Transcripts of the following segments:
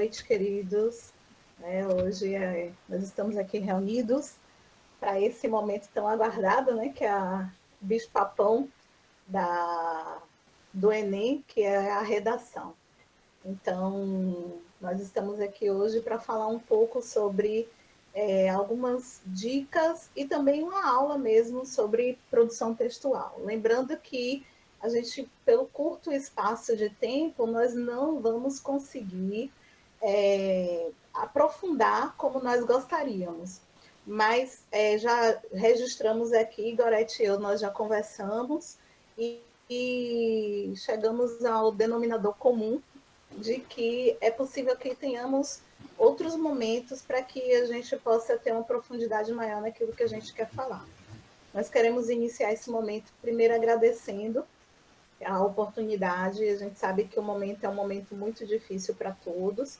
noite, queridos. Hoje nós estamos aqui reunidos para esse momento tão aguardado, né, que é a bicho-papão do Enem, que é a redação. Então, nós estamos aqui hoje para falar um pouco sobre algumas dicas e também uma aula mesmo sobre produção textual. Lembrando que a gente, pelo curto espaço de tempo, nós não vamos conseguir aprofundar como nós gostaríamos. Mas já registramos aqui, Gorete e eu, nós já conversamos e chegamos ao denominador comum de que é possível que tenhamos outros momentos para que a gente possa ter uma profundidade maior naquilo que a gente quer falar. Nós queremos iniciar esse momento primeiro agradecendo a oportunidade. A gente sabe que o momento é um momento muito difícil para todos,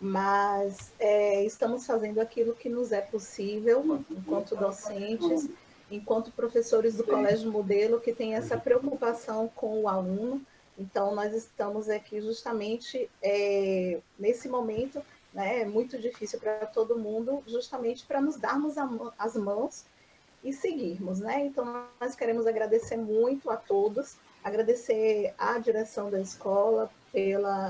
mas estamos fazendo aquilo que nos é possível, enquanto docentes, enquanto professores do Colégio Modelo, que tem essa preocupação com o aluno. Então, nós estamos aqui justamente nesse momento, né, muito difícil para todo mundo, justamente para nos darmos as mãos e seguirmos, né? Então, nós queremos agradecer muito a todos, agradecer à direção da escola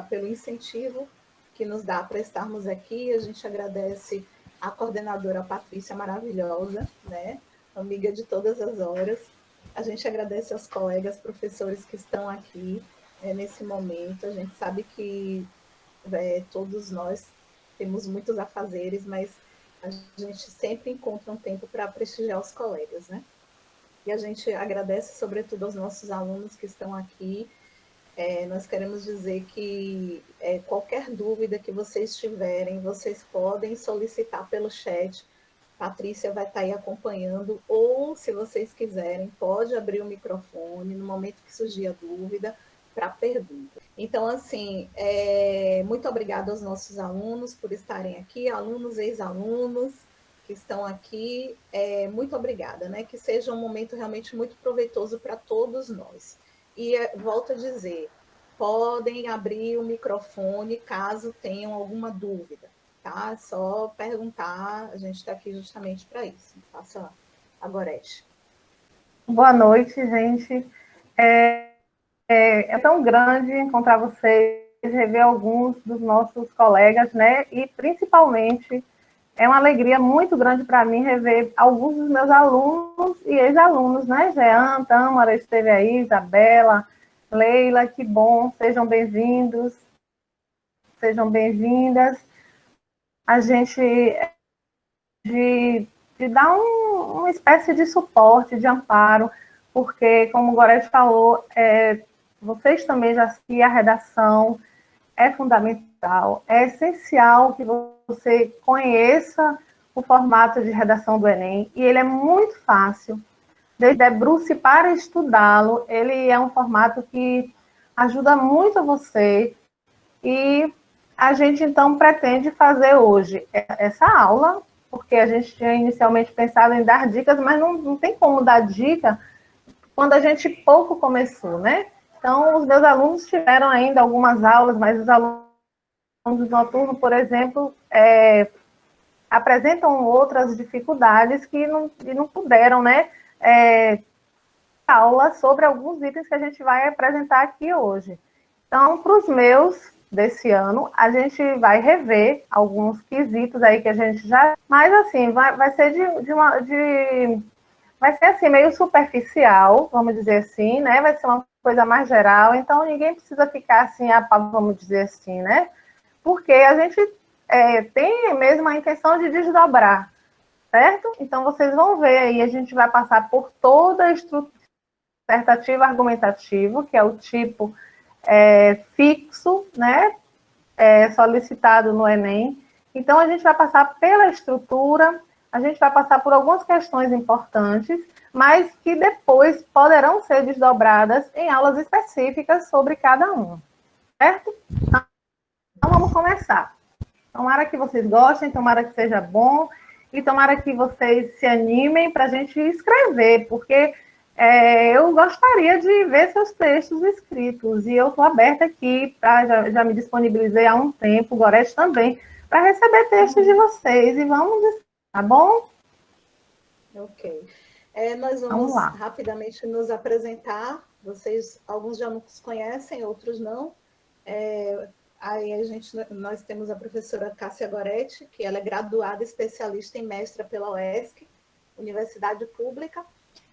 pelo incentivo que nos dá para estarmos aqui. A gente agradece à coordenadora Patrícia, maravilhosa, né? Amiga de todas as horas. A gente agradece aos colegas professores que estão aqui nesse momento. A gente sabe que todos nós temos muitos afazeres, mas a gente sempre encontra um tempo para prestigiar os colegas, né? E a gente agradece, sobretudo, aos nossos alunos que estão aqui. Nós queremos dizer que qualquer dúvida que vocês tiverem, vocês podem solicitar pelo chat. Patrícia vai estar aí acompanhando, ou, se vocês quiserem, pode abrir o microfone no momento que surgir a dúvida para pergunta. Então, assim, muito obrigada aos nossos alunos por estarem aqui, alunos e ex-alunos que estão aqui. Muito obrigada, né? Que seja um momento realmente muito proveitoso para todos nós. E volto a dizer, podem abrir o microfone caso tenham alguma dúvida, tá? É só perguntar, a gente está aqui justamente para isso. Faça a Gorete. Boa noite, gente. É tão grande encontrar vocês, rever alguns dos nossos colegas, né? E, principalmente, é uma alegria muito grande para mim rever alguns dos meus alunos e ex-alunos, né? Jean, Tâmara esteve aí, Isabela, Leila, que bom, sejam bem-vindos, sejam bem-vindas. A gente de dar uma espécie de suporte, de amparo, porque, como o Gorete falou, vocês também já sabem, a redação é fundamental, é essencial que você conheça o formato de redação do Enem, e ele é muito fácil. Debruce para estudá-lo, ele é um formato que ajuda muito você, e a gente, então, pretende fazer hoje essa aula, porque a gente tinha inicialmente pensado em dar dicas, mas não tem como dar dica quando a gente pouco começou, né? Então, os meus alunos tiveram ainda algumas aulas, mas os alunos do noturno, por exemplo, apresentam outras dificuldades que não puderam, né? Aula sobre alguns itens que a gente vai apresentar aqui hoje. Então, para os meus desse ano, a gente vai rever alguns quesitos aí que a gente já... Mas, assim, vai ser vai ser, assim, meio superficial, vamos dizer assim, né? Vai ser uma coisa mais geral, então ninguém precisa ficar, assim, vamos dizer assim, né? Porque a gente tem mesmo a intenção de desdobrar, certo? Então, vocês vão ver aí, a gente vai passar por toda a estrutura dissertativo argumentativo, que é o tipo fixo, né, solicitado no Enem. Então, a gente vai passar pela estrutura, a gente vai passar por algumas questões importantes, mas que depois poderão ser desdobradas em aulas específicas sobre cada um, certo? Então, vamos começar. Tomara que vocês gostem, tomara que seja bom, e tomara que vocês se animem para a gente escrever, porque eu gostaria de ver seus textos escritos, e eu estou aberta aqui, já me disponibilizei há um tempo, o Gorete também, para receber textos de vocês, e vamos, tá bom? Ok. Nós Vamos vamos lá. rapidamente nos apresentar. Vocês, alguns já nos conhecem, outros não. Aí nós temos a professora Cássia Goretti, que ela é graduada especialista em mestra pela UESC, Universidade Pública,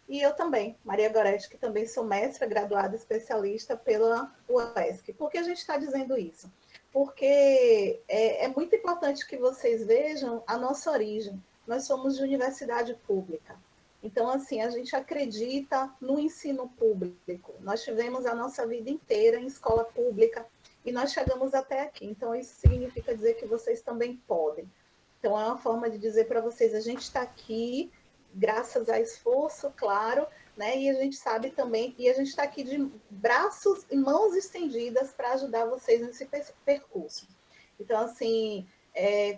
e eu também, Maria Goretti, que também sou mestra, graduada especialista pela UESC. Por que a gente está dizendo isso? Porque é muito importante que vocês vejam a nossa origem. Nós somos de universidade pública. Então, assim, a gente acredita no ensino público. Nós tivemos a nossa vida inteira em escola pública e nós chegamos até aqui. Então, isso significa dizer que vocês também podem. Então, é uma forma de dizer para vocês, a gente está aqui graças a esforço, claro, né? E a gente sabe também, e a gente está aqui de braços e mãos estendidas para ajudar vocês nesse percurso. Então, assim,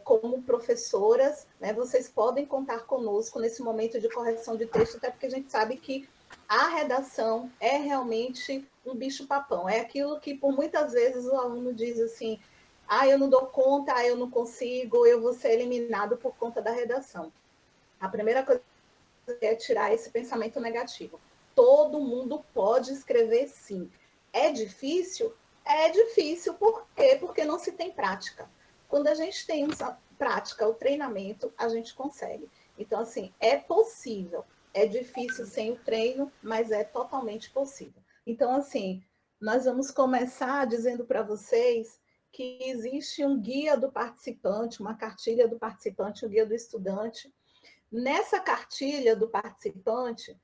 como professoras, né, vocês podem contar conosco nesse momento de correção de texto, até porque a gente sabe que a redação é realmente um bicho-papão. É aquilo que, por muitas vezes, o aluno diz assim, eu não dou conta, eu não consigo, eu vou ser eliminado por conta da redação. A primeira coisa é tirar esse pensamento negativo. Todo mundo pode escrever sim. É difícil? É difícil. Por quê? Porque não se tem prática. Quando a gente tem prática, o treinamento, a gente consegue. Então, assim, é possível. É difícil sem o treino, mas é totalmente possível. Então, assim, nós vamos começar dizendo para vocês que existe um guia do participante, uma cartilha do participante, um guia do estudante. Nessa cartilha do participante,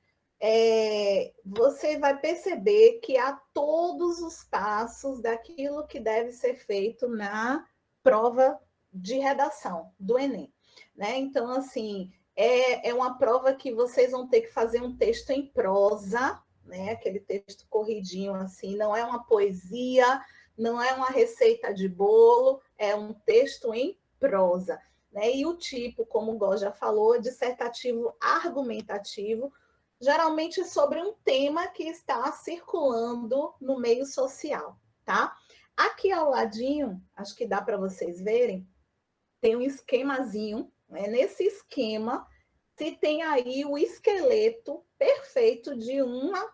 você vai perceber que há todos os passos daquilo que deve ser feito na prova de redação do Enem. Né? Então, assim, é uma prova que vocês vão ter que fazer um texto em prosa, né? Aquele texto corridinho, assim, não é uma poesia, não é uma receita de bolo, é um texto em prosa. Né? E o tipo, como o Gó já falou, dissertativo argumentativo, geralmente sobre um tema que está circulando no meio social, tá? Aqui ao ladinho, acho que dá para vocês verem, tem um esquemazinho, né? Nesse esquema, se tem aí o esqueleto perfeito de uma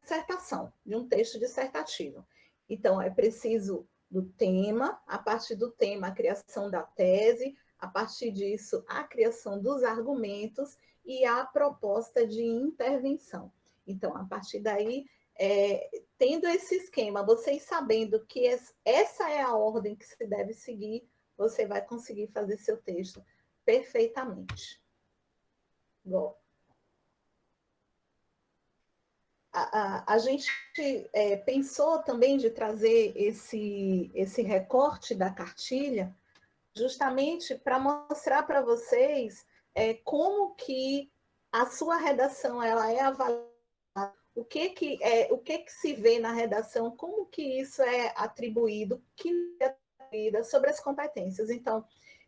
dissertação, de um texto dissertativo. Então, é preciso do tema, a partir do tema, a criação da tese, a partir disso, a criação dos argumentos e a proposta de intervenção. Então, a partir daí, tendo esse esquema, vocês sabendo que essa é a ordem que se deve seguir, você vai conseguir fazer seu texto perfeitamente. Bom, a gente pensou também de trazer esse recorte da cartilha justamente para mostrar para vocês como que a sua redação ela é avaliada, o que se vê na redação, como que isso é atribuído, que é atribuída sobre as competências. Então,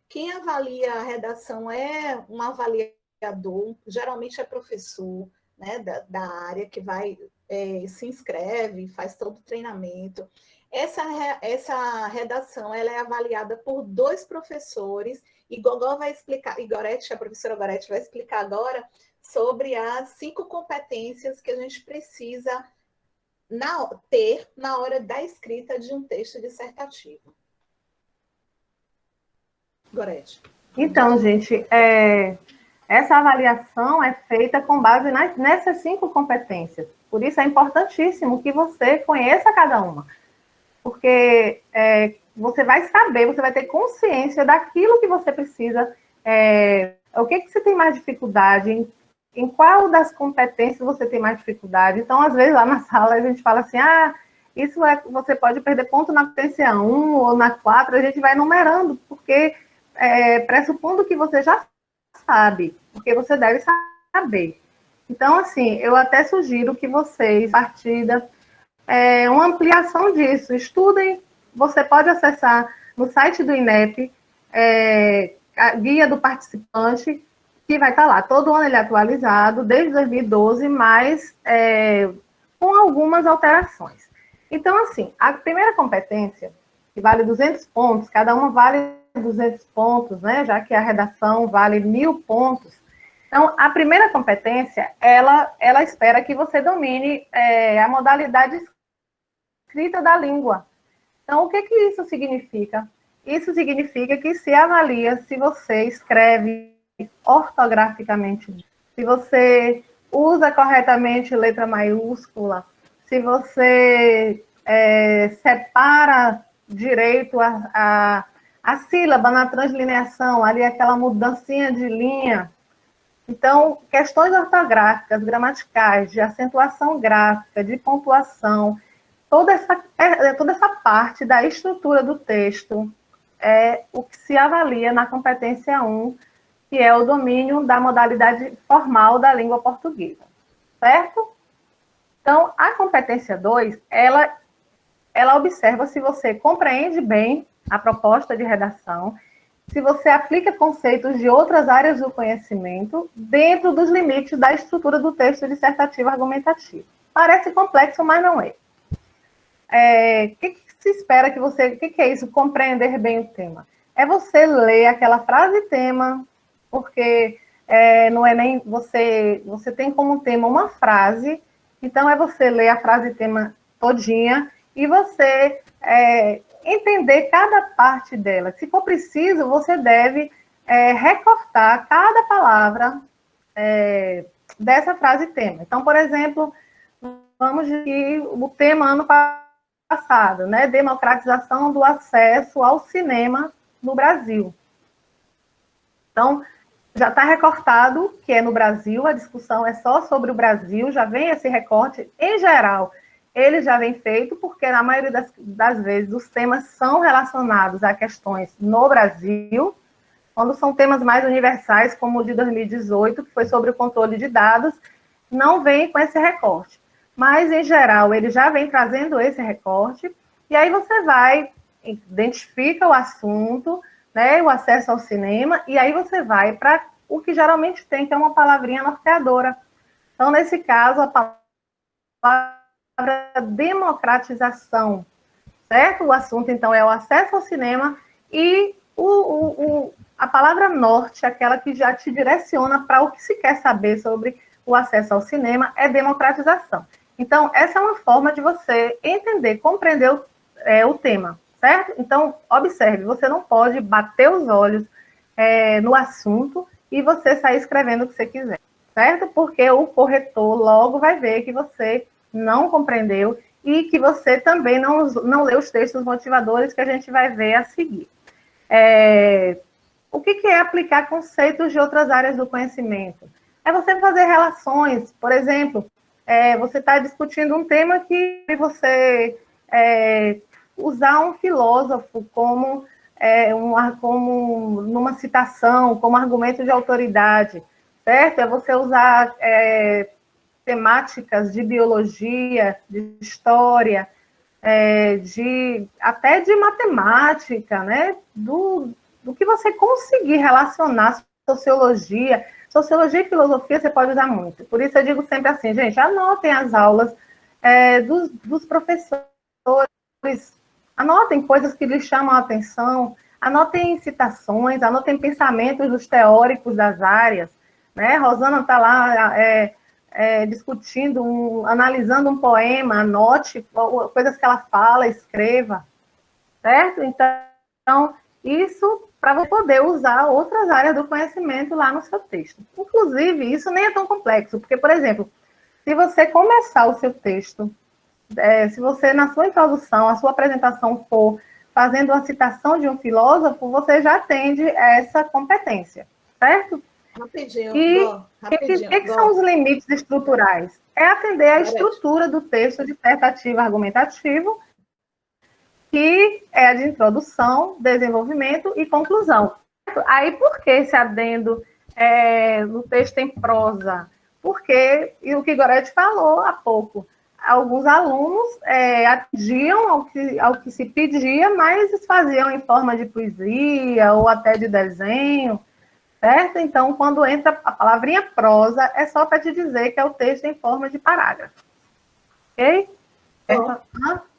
quem avalia a redação é um avaliador, geralmente é professor, né, da área que vai se inscreve, faz todo o treinamento. Essa redação ela é avaliada por 2 professores, e Gogó vai explicar, e Goretti, a professora Goretti vai explicar agora sobre as 5 competências que a gente precisa ter na hora da escrita de um texto dissertativo. Goretti. Então, gente, essa avaliação é feita com base nessas 5 competências. Por isso é importantíssimo que você conheça cada uma. Porque você vai saber, você vai ter consciência daquilo que você precisa, o que você tem mais dificuldade, em qual das competências você tem mais dificuldade. Então, às vezes, lá na sala, a gente fala assim, isso você pode perder ponto na competência 1 ou na 4, a gente vai numerando, porque pressupondo que você já sabe, porque você deve saber. Então, assim, eu até sugiro que vocês, a partir uma ampliação disso, estudem, você pode acessar no site do INEP, a guia do participante, que vai estar lá. Todo ano ele é atualizado, desde 2012, mas com algumas alterações. Então, assim, a primeira competência, que vale 200 pontos, cada uma vale 200 pontos, né? Já que a redação vale 1000 pontos. Então, a primeira competência, ela espera que você domine a modalidade escrita da língua. Então, o que isso significa? Isso significa que se avalia se você escreve ortograficamente, se você usa corretamente letra maiúscula, se você separa direito a sílaba na translineação, ali aquela mudancinha de linha. Então, questões ortográficas, gramaticais, de acentuação gráfica, de pontuação, toda essa parte da estrutura do texto é o que se avalia na competência 1, que é o domínio da modalidade formal da língua portuguesa, certo? Então, a competência 2, ela observa se você compreende bem a proposta de redação, se você aplica conceitos de outras áreas do conhecimento dentro dos limites da estrutura do texto dissertativo argumentativo. Parece complexo, mas não é. O que se espera que você... O que é isso, compreender bem o tema? É você ler aquela frase tema, porque não é nem... Você tem como tema uma frase, então é você ler a frase tema todinha e você entender cada parte dela. Se for preciso, você deve recortar cada palavra dessa frase tema. Então, por exemplo, vamos dizer o tema ano passado, né? Democratização do acesso ao cinema no Brasil. Então, já está recortado que é no Brasil, a discussão é só sobre o Brasil, já vem esse recorte. Em geral, ele já vem feito, porque na maioria das vezes os temas são relacionados a questões no Brasil, quando são temas mais universais, como o de 2018, que foi sobre o controle de dados, não vem com esse recorte. Mas, em geral, ele já vem trazendo esse recorte, e aí você vai, identifica o assunto, né, o acesso ao cinema, e aí você vai para o que geralmente tem, que é uma palavrinha norteadora. Então, nesse caso, a palavra democratização, certo? O assunto, então, é o acesso ao cinema, e a palavra norte, aquela que já te direciona para o que se quer saber sobre o acesso ao cinema, é democratização. Então, essa é uma forma de você entender, compreender o tema, certo? Então, observe, você não pode bater os olhos no assunto e você sair escrevendo o que você quiser, certo? Porque o corretor logo vai ver que você não compreendeu e que você também não leu os textos motivadores que a gente vai ver a seguir. O que é aplicar conceitos de outras áreas do conhecimento? É você fazer relações, por exemplo, você está discutindo um tema que você usar um filósofo como numa citação, como argumento de autoridade, certo? É você usar temáticas de biologia, de história, até de matemática, né? Do que você conseguir relacionar sociologia e filosofia você pode usar muito. Por isso eu digo sempre assim, gente, anotem as aulas dos professores, anotem coisas que lhes chamam a atenção, anotem citações, anotem pensamentos dos teóricos das áreas, né? Rosana está lá discutindo, analisando um poema, anote coisas que ela fala, escreva, certo? Então, isso para você poder usar outras áreas do conhecimento lá no seu texto. Inclusive, isso nem é tão complexo, porque, por exemplo, se você começar o seu texto, se você, na sua introdução, a sua apresentação for fazendo uma citação de um filósofo, você já atende essa competência, certo? Rapidinho, o que são os limites estruturais? É atender a estrutura do texto dissertativo argumentativo, que é a de introdução, desenvolvimento e conclusão. Aí, por que esse adendo no texto em prosa? Porque, e o que Gorete falou há pouco, alguns alunos atingiam ao que se pedia, mas faziam em forma de poesia ou até de desenho, certo? Então, quando entra a palavrinha prosa, é só para te dizer que é o texto em forma de parágrafo. Ok?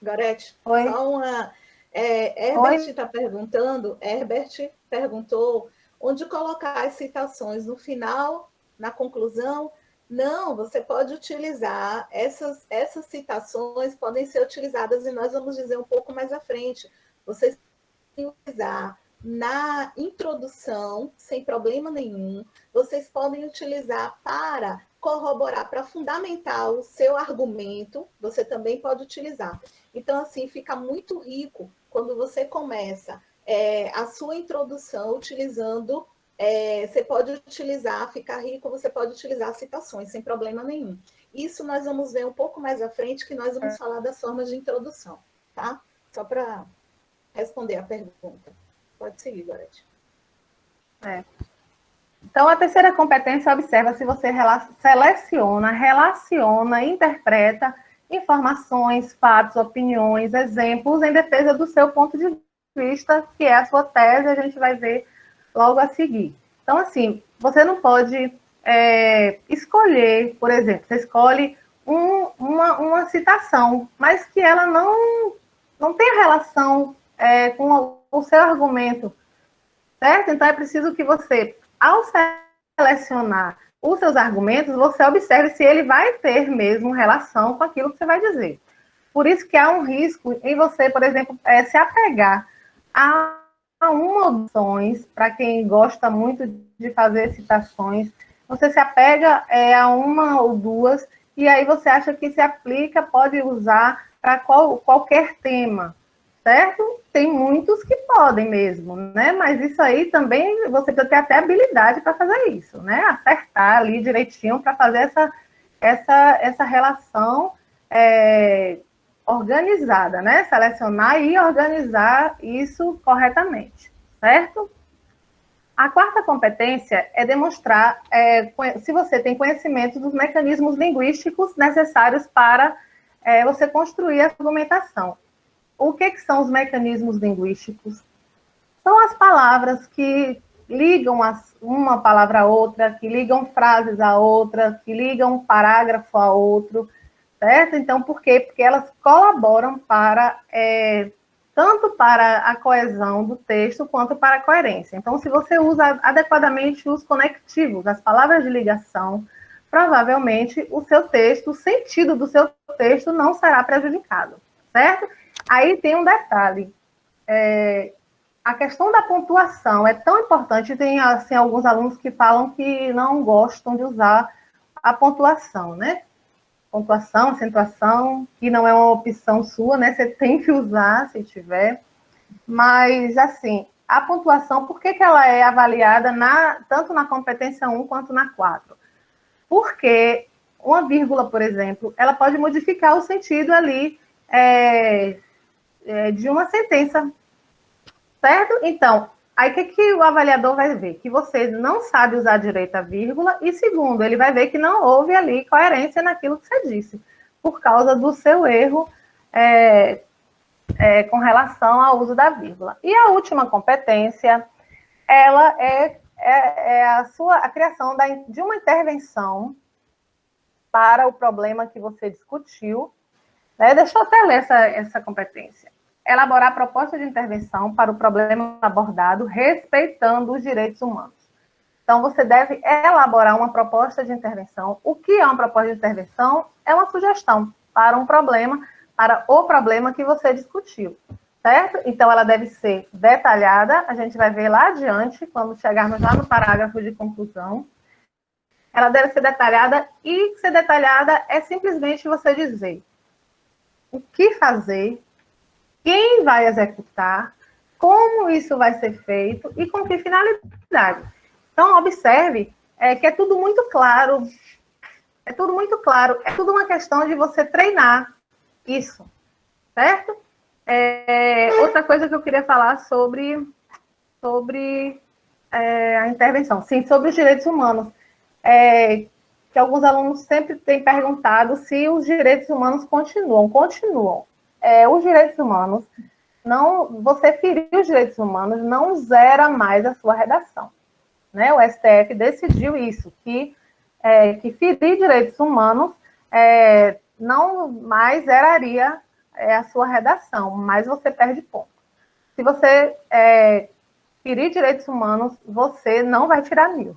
Gorete, Oi. só uma... Herbert está perguntando, Herbert perguntou onde colocar as citações, no final, na conclusão. Não, você pode utilizar, essas citações podem ser utilizadas, e nós vamos dizer um pouco mais à frente. Vocês podem utilizar na introdução, sem problema nenhum. Vocês podem utilizar para corroborar, para fundamentar o seu argumento, você também pode utilizar. Então, assim, fica muito rico quando você começa a sua introdução utilizando, você pode utilizar, ficar rico, você pode utilizar citações, sem problema nenhum. Isso nós vamos ver um pouco mais à frente, que nós vamos falar das formas de introdução, tá? Só para responder a pergunta. Pode seguir, Gorete. Então, a terceira competência observa se você seleciona, relaciona, interpreta informações, fatos, opiniões, exemplos em defesa do seu ponto de vista, que é a sua tese, a gente vai ver logo a seguir. Então, assim, você não pode escolher, por exemplo, você escolhe uma citação, mas que ela não tem relação com o seu argumento, certo? Então, é preciso que você, ao selecionar os seus argumentos, você observe se ele vai ter mesmo relação com aquilo que você vai dizer. Por isso que há um risco em você, por exemplo, se apegar a uma opções, para quem gosta muito de fazer citações, você se apega a uma ou duas, e aí você acha que se aplica, pode usar para qualquer tema, certo? Tem muitos que podem mesmo, né? Mas isso aí também, você precisa ter até habilidade para fazer isso, né? Acertar ali direitinho para fazer essa relação organizada, né? Selecionar e organizar isso corretamente, certo? A quarta competência é demonstrar se você tem conhecimento dos mecanismos linguísticos necessários para você construir a argumentação. O que são os mecanismos linguísticos? São as palavras que ligam uma palavra a outra, que ligam frases a outra, que ligam um parágrafo a outro, certo? Então, por quê? Porque elas colaboram tanto para a coesão do texto, quanto para a coerência. Então, se você usa adequadamente os conectivos, as palavras de ligação, provavelmente o seu texto, o sentido do seu texto não será prejudicado, certo? Aí tem um detalhe, a questão da pontuação é tão importante, tem assim, alguns alunos que falam que não gostam de usar a pontuação, né? Pontuação, acentuação, que não é uma opção sua, né? Você tem que usar, se tiver. Mas, assim, a pontuação, por que ela é avaliada tanto na competência 1 quanto na 4? Porque uma vírgula, por exemplo, ela pode modificar o sentido ali de uma sentença, certo? Então, aí o que o avaliador vai ver? Que você não sabe usar direito a vírgula, e segundo, ele vai ver que não houve ali coerência naquilo que você disse, por causa do seu erro com relação ao uso da vírgula. E a última competência, ela é a criação de uma intervenção para o problema que você discutiu, né? Deixa eu até ler essa competência. Elaborar proposta de intervenção para o problema abordado, respeitando os direitos humanos. Então, você deve elaborar uma proposta de intervenção. O que é uma proposta de intervenção? É uma sugestão para um problema, para o problema que você discutiu, certo? Então, ela deve ser detalhada, a gente vai ver lá adiante, quando chegarmos lá no parágrafo de conclusão. Ela deve ser detalhada, e ser detalhada é simplesmente você dizer o que fazer, quem vai executar, como isso vai ser feito e com que finalidade. Então, observe que é tudo muito claro, é tudo uma questão de você treinar isso, certo? Outra coisa que eu queria falar sobre a intervenção, sim, sobre os direitos humanos, que alguns alunos sempre têm perguntado se os direitos humanos continuam. Os direitos humanos, você ferir os direitos humanos não zera mais a sua redação, né? O STF decidiu isso, que ferir direitos humanos não mais zeraria a sua redação, mas você perde ponto. Se você ferir direitos humanos, você não vai tirar 1000.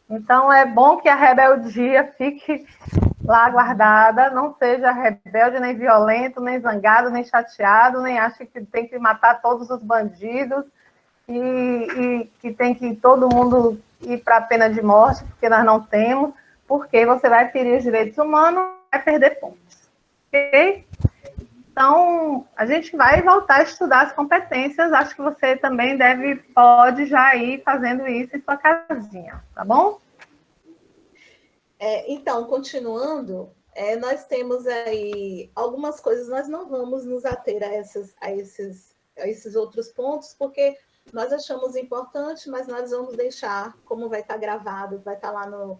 Então, é bom que a rebeldia fique lá guardada, não seja rebelde, nem violento, nem zangado, nem chateado, nem ache que tem que matar todos os bandidos e que tem que todo mundo ir para a pena de morte, porque nós não temos, porque você vai ferir os direitos humanos e vai perder pontos. Ok? Então, a gente vai voltar a estudar as competências. Acho que você também pode já ir fazendo isso em sua casinha, tá bom? Então, continuando, nós temos aí algumas coisas, nós não vamos nos ater a esses outros pontos, porque nós achamos importante, mas nós vamos deixar, como vai estar gravado, vai estar lá no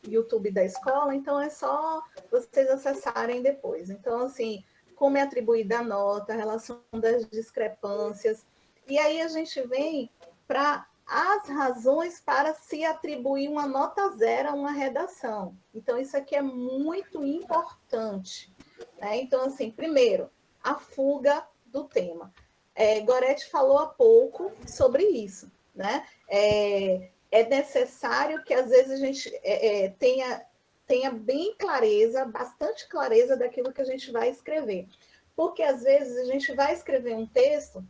YouTube da escola, então é só vocês acessarem depois. Então, assim, como é atribuída a nota, a relação das discrepâncias, e aí a gente vem para as razões para se atribuir uma nota 0 a uma redação. Então, isso aqui é muito importante, né? Então, assim, primeiro, a fuga do tema. Goretti falou há pouco sobre isso, né? É necessário que, às vezes, a gente tenha bem clareza, bastante clareza daquilo que a gente vai escrever. Porque, às vezes, a gente vai escrever um texto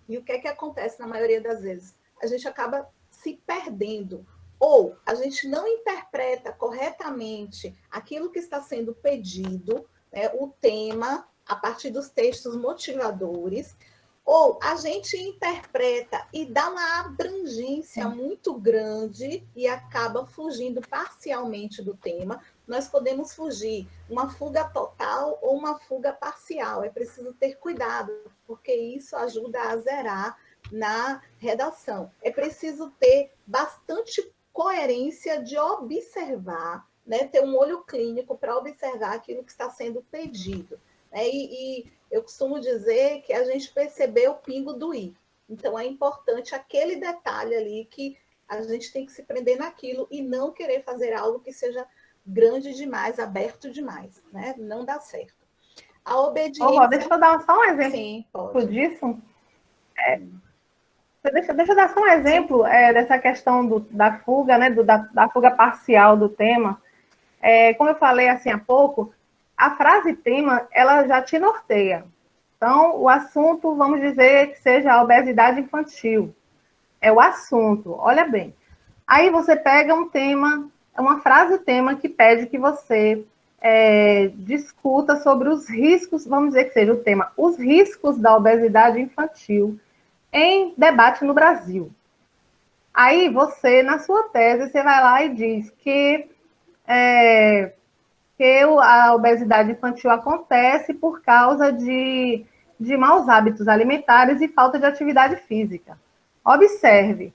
e o que é que acontece na maioria das vezes? A gente acaba se perdendo, ou a gente não interpreta corretamente aquilo que está sendo pedido, né, o tema, a partir dos textos motivadores, ou a gente interpreta e dá uma abrangência muito grande e acaba fugindo parcialmente do tema. Nós podemos fugir uma fuga total ou uma fuga parcial. É preciso ter cuidado, porque isso ajuda a zerar na redação. É preciso ter bastante coerência de observar, né? Ter um olho clínico para observar aquilo que está sendo pedido. Né? E eu costumo dizer que a gente percebeu o pingo do i. Então, é importante aquele detalhe ali que a gente tem que se prender naquilo e não querer fazer algo que seja grande demais, aberto demais. Né? Não dá certo. A obediência... Deixa eu dar só um exemplo. Sim, pode. Disso. Deixa eu dar só um exemplo dessa questão da fuga, né, da fuga parcial do tema. Como eu falei assim há pouco, a frase tema, ela já te norteia. Então, o assunto, vamos dizer que seja a obesidade infantil. É o assunto, olha bem. Aí você pega um tema, uma frase tema que pede que você discuta sobre os riscos, vamos dizer que seja o tema, os riscos da obesidade infantil em debate no Brasil. Aí você, na sua tese, você vai lá e diz que a obesidade infantil acontece por causa de maus hábitos alimentares e falta de atividade física. Observe.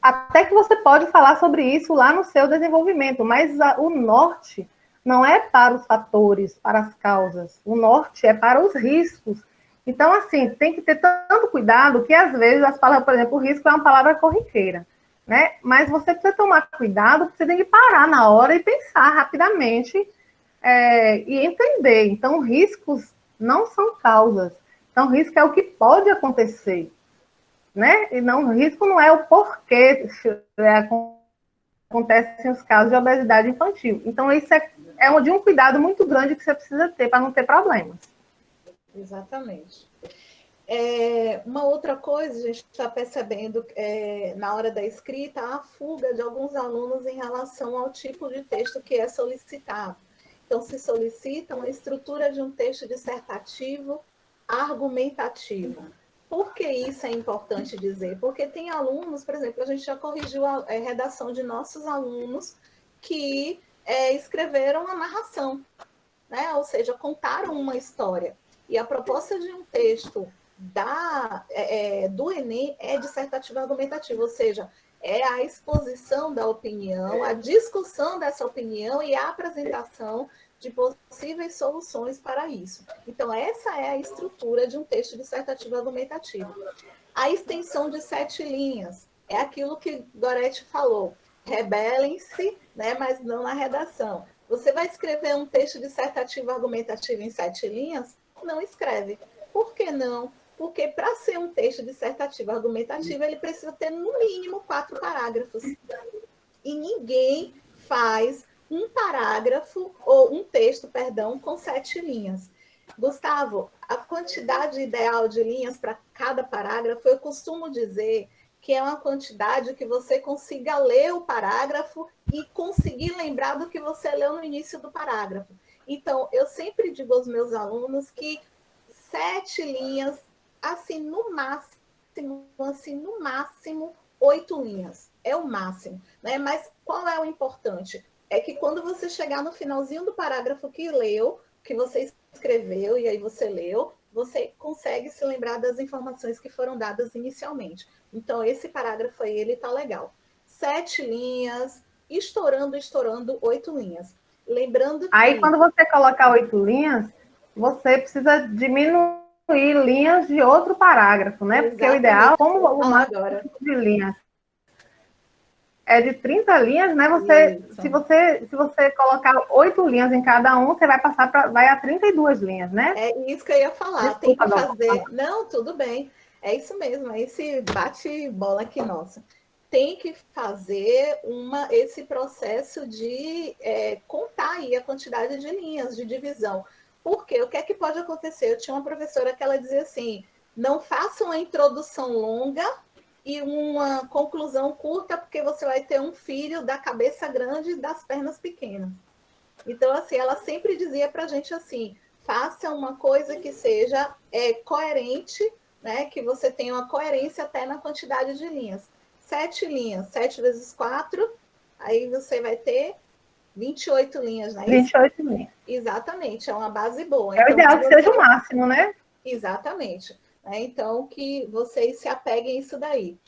Até que você pode falar sobre isso lá no seu desenvolvimento, mas o norte não é para os fatores, para as causas. O norte é para os riscos. Então, assim, tem que ter tanto cuidado que, às vezes, as palavras, por exemplo, o risco é uma palavra corriqueira, né? Mas você precisa tomar cuidado, porque você tem que parar na hora e pensar rapidamente e entender. Então, riscos não são causas. Então, risco é o que pode acontecer, né? E não, risco não é o porquê acontecem os casos de obesidade infantil. Então, isso é de um cuidado muito grande que você precisa ter para não ter problemas. Exatamente. Uma outra coisa, a gente está percebendo na hora da escrita, a fuga de alguns alunos em relação ao tipo de texto que é solicitado. Então, se solicita uma estrutura de um texto dissertativo argumentativo. Por que isso é importante dizer? Porque tem alunos, por exemplo, a gente já corrigiu a redação de nossos alunos que escreveram a narração, né? Ou seja, contaram uma história. E a proposta de um texto do Enem é dissertativo argumentativo, ou seja, é a exposição da opinião, a discussão dessa opinião e a apresentação de possíveis soluções para isso. Então, essa é a estrutura de um texto dissertativo argumentativo. A extensão de 7 linhas é aquilo que Goretti falou. Rebelem-se, né, mas não na redação. Você vai escrever um texto dissertativo argumentativo em 7 linhas? Não escreve. Por que não? Porque para ser um texto dissertativo argumentativo, ele precisa ter no mínimo 4 parágrafos. E ninguém faz um parágrafo, ou um texto, perdão, com 7 linhas. Gustavo, a quantidade ideal de linhas para cada parágrafo, eu costumo dizer que é uma quantidade que você consiga ler o parágrafo e conseguir lembrar do que você leu no início do parágrafo. Então, eu sempre digo aos meus alunos que 7 linhas, assim, no máximo, 8 linhas. É o máximo, né? Mas qual é o importante? É que quando você chegar no finalzinho do parágrafo que leu, que você escreveu e aí você leu, você consegue se lembrar das informações que foram dadas inicialmente. Então, esse parágrafo aí, ele tá legal. 7 linhas, estourando, 8 linhas. Lembrando que... Aí, quando você colocar 8 linhas, você precisa diminuir linhas de outro parágrafo, né? Exatamente. Porque o ideal, como o máximo de linhas é de 30 linhas, né? Se você colocar 8 linhas em cada um, você vai passar vai a 32 linhas, né? É isso que eu ia falar. Desculpa, tem que fazer. Não, tudo bem. É isso mesmo, é esse bate-bola aqui, nossa. Tem que fazer esse processo de contar aí a quantidade de linhas de divisão. Porque o que é que pode acontecer? Eu tinha uma professora que ela dizia assim: não faça uma introdução longa e uma conclusão curta, porque você vai ter um filho da cabeça grande e das pernas pequenas. Então, assim, ela sempre dizia para a gente assim: faça uma coisa que seja coerente, né? Que você tenha uma coerência até na quantidade de linhas. 7 linhas, 7 vezes 4, aí você vai ter 28 linhas, não é isso? 28 linhas. Exatamente, é uma base boa. É o ideal que seja o máximo, né? Exatamente. Então, que vocês se apeguem a isso daí.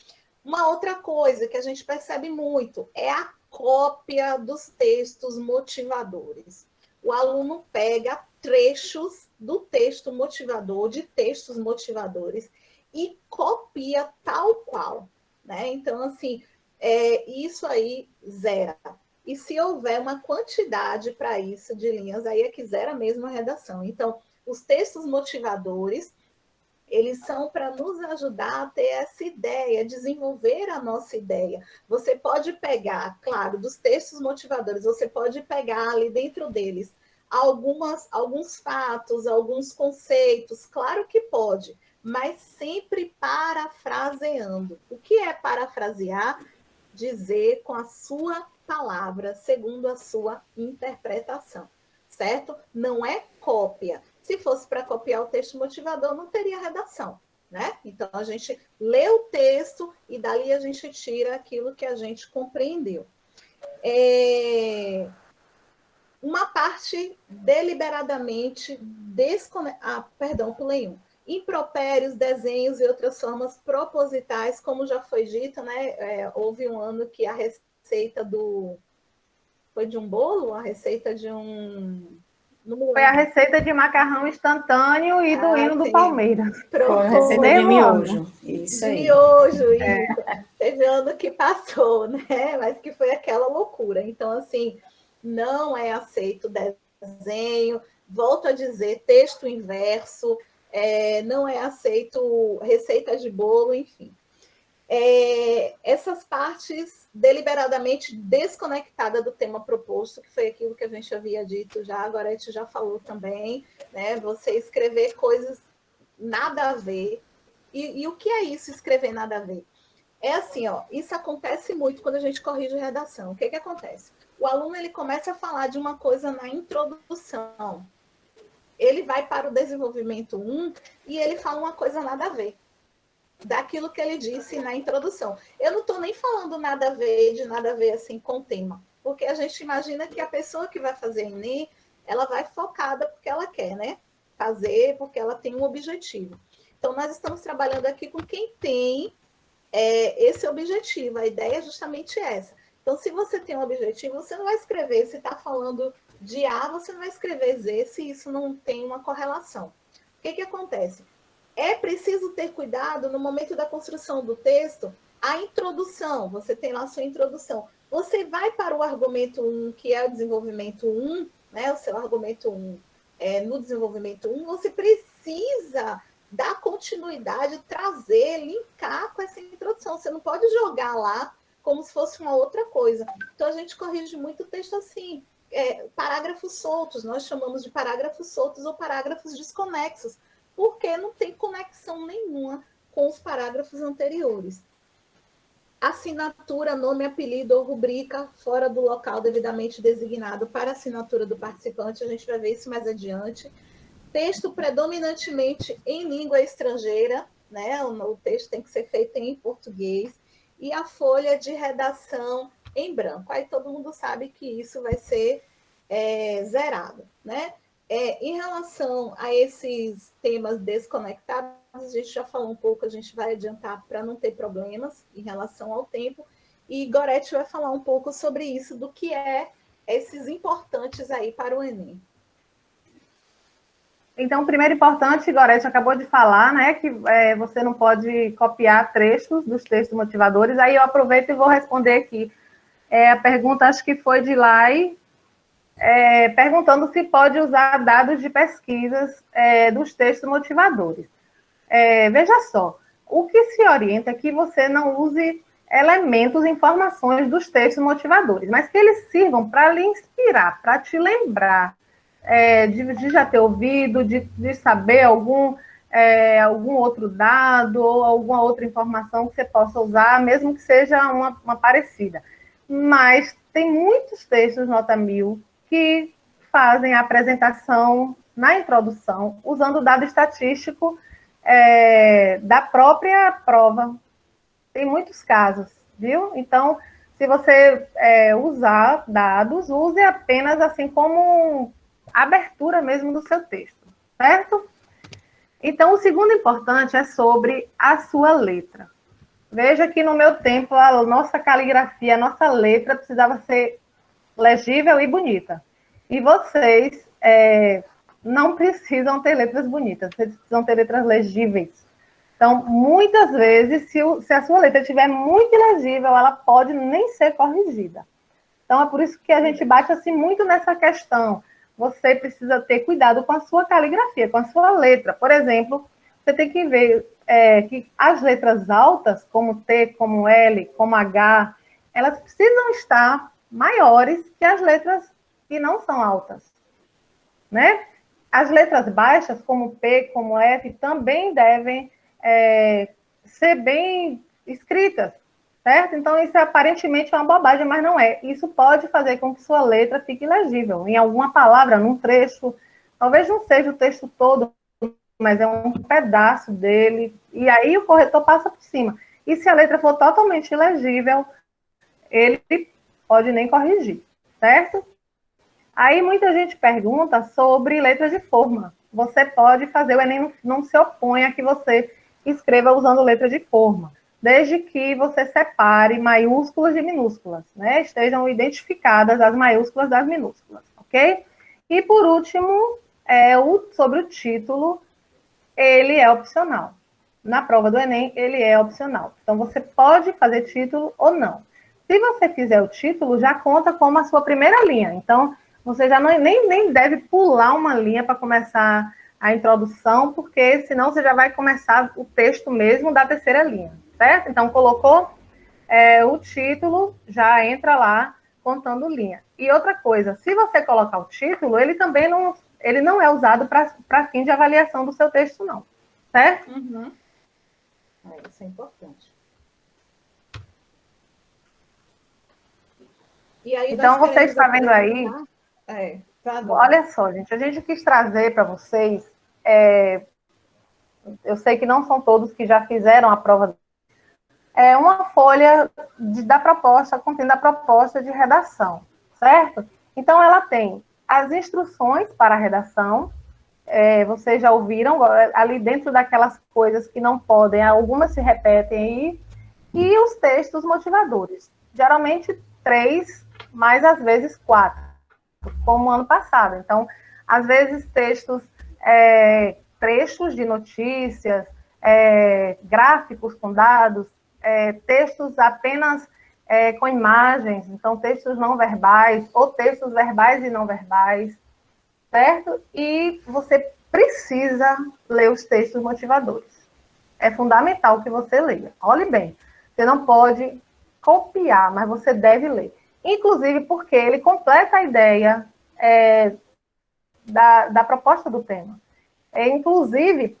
Uma outra coisa que a gente percebe muito é a cópia dos textos motivadores. O aluno pega trechos do texto motivador, de textos motivadores, e copia tal qual, né? Então, assim, isso aí zera. E se houver uma quantidade para isso de linhas, aí é que zera mesmo a redação. Então, os textos motivadores, eles são para nos ajudar a ter essa ideia, desenvolver a nossa ideia. Você pode pegar, claro, dos textos motivadores, você pode pegar ali dentro deles alguns fatos, alguns conceitos, claro que pode, mas sempre parafraseando. O que é parafrasear? Dizer com a sua palavra, segundo a sua interpretação, certo? Não é cópia. Se fosse para copiar o texto motivador, não teria redação, né? Então, a gente lê o texto e dali a gente tira aquilo que a gente compreendeu. Uma parte deliberadamente perdão, pulei um. Impropérios, desenhos e outras formas propositais, como já foi dito, né? Houve um ano que a receita foi de um bolo, a receita de um... Foi a receita de macarrão instantâneo e do hino do Palmeiras. Foi a receita de miojo. Isso aí. Miojo, isso. Teve ano que passou, né? Mas que foi aquela loucura. Então, assim, não é aceito desenho, volto a dizer, texto inverso, não é aceito receita de bolo, enfim. Essas partes deliberadamente desconectadas do tema proposto, que foi aquilo que a gente havia dito já, agora a gente já falou também, né? Você escrever coisas nada a ver. E o que é isso, escrever nada a ver? É assim, ó, isso acontece muito quando a gente corrige redação. O que acontece? O aluno ele começa a falar de uma coisa na introdução. Ele vai para o desenvolvimento 1 e ele fala uma coisa nada a ver daquilo que ele disse na introdução. Eu não estou nem falando nada a ver, de nada a ver assim com o tema, porque a gente imagina que a pessoa que vai fazer Enem, ela vai focada porque ela quer, né? Fazer porque ela tem um objetivo. Então, nós estamos trabalhando aqui com quem tem esse objetivo, a ideia é justamente essa. Então, se você tem um objetivo, você não vai escrever, se está falando de A, você não vai escrever Z, se isso não tem uma correlação. O que acontece? É preciso ter cuidado no momento da construção do texto, a introdução, você tem lá a sua introdução. Você vai para o argumento 1, que é o desenvolvimento 1, né? O seu argumento 1 no desenvolvimento 1, você precisa dar continuidade, trazer, linkar com essa introdução. Você não pode jogar lá como se fosse uma outra coisa. Então, a gente corrige muito o texto assim, parágrafos soltos, nós chamamos de parágrafos soltos ou parágrafos desconexos, porque não tem conexão nenhuma com os parágrafos anteriores. Assinatura, nome, apelido ou rubrica fora do local devidamente designado para assinatura do participante, a gente vai ver isso mais adiante. Texto predominantemente em língua estrangeira, né? O texto tem que ser feito em português, e a folha de redação em branco. Aí todo mundo sabe que isso vai ser zerado, né? Em relação a esses temas desconectados, a gente já falou um pouco, a gente vai adiantar para não ter problemas em relação ao tempo, e Gorete vai falar um pouco sobre isso, do que esses importantes aí para o Enem. Então, primeiro importante, Gorete acabou de falar, né, que você não pode copiar trechos dos textos motivadores. Aí eu aproveito e vou responder aqui. A pergunta, acho que foi de Lai, perguntando se pode usar dados de pesquisas dos textos motivadores. Veja só, o que se orienta é que você não use elementos, informações dos textos motivadores, mas que eles sirvam para lhe inspirar, para te lembrar, de já ter ouvido, de saber algum outro dado ou alguma outra informação que você possa usar, mesmo que seja uma parecida. Mas tem muitos textos nota 1000 que fazem a apresentação na introdução, usando dado estatístico da própria prova. Tem muitos casos, viu? Então, se você usar dados, use apenas assim como abertura mesmo do seu texto, certo? Então, o segundo importante é sobre a sua letra. Veja que no meu tempo, a nossa caligrafia, a nossa letra precisava ser legível e bonita. E vocês não precisam ter letras bonitas, vocês precisam ter letras legíveis. Então, muitas vezes, se a sua letra estiver muito ilegível, ela pode nem ser corrigida. Então, é por isso que a gente bate assim muito nessa questão. Você precisa ter cuidado com a sua caligrafia, com a sua letra. Por exemplo, você tem que ver que as letras altas, como T, como L, como H, elas precisam estar maiores que as letras que não são altas, né? As letras baixas, como P, como F, também devem ser bem escritas, certo? Então, isso aparentemente é uma bobagem, mas não é. Isso pode fazer com que sua letra fique legível. Em alguma palavra, num trecho, talvez não seja o texto todo, mas é um pedaço dele, e aí o corretor passa por cima. E se a letra for totalmente ilegível, ele pode nem corrigir, certo? Aí muita gente pergunta sobre letras de forma. Você pode fazer, o Enem não se opõe a que você escreva usando letra de forma, desde que você separe maiúsculas de minúsculas, né? Estejam identificadas as maiúsculas das minúsculas, ok? E por último, sobre o título, ele é opcional. Na prova do Enem, ele é opcional. Então, você pode fazer título ou não. Se você fizer o título, já conta como a sua primeira linha. Então, você já nem deve pular uma linha para começar a introdução, porque senão você já vai começar o texto mesmo da terceira linha, certo? Então, colocou o título, já entra lá contando linha. E outra coisa, se você colocar o título, ele também não é usado para fim de avaliação do seu texto, não, certo? Uhum. Isso é importante. E aí, então, você está vendo aí... Olha só, gente, a gente quis trazer para vocês... eu sei que não são todos que já fizeram a prova... uma folha da proposta, contendo a proposta de redação, certo? Então, ela tem as instruções para a redação, vocês já ouviram, ali dentro daquelas coisas que não podem, algumas se repetem aí, e os textos motivadores. Geralmente, 3, mas às vezes 4, como ano passado. Então, às vezes trechos de notícias, gráficos com dados, textos apenas com imagens, então textos não verbais, ou textos verbais e não verbais, certo? E você precisa ler os textos motivadores. É fundamental que você leia. Olhe bem, você não pode copiar, mas você deve ler. Inclusive porque ele completa a ideia da proposta do tema. Inclusive,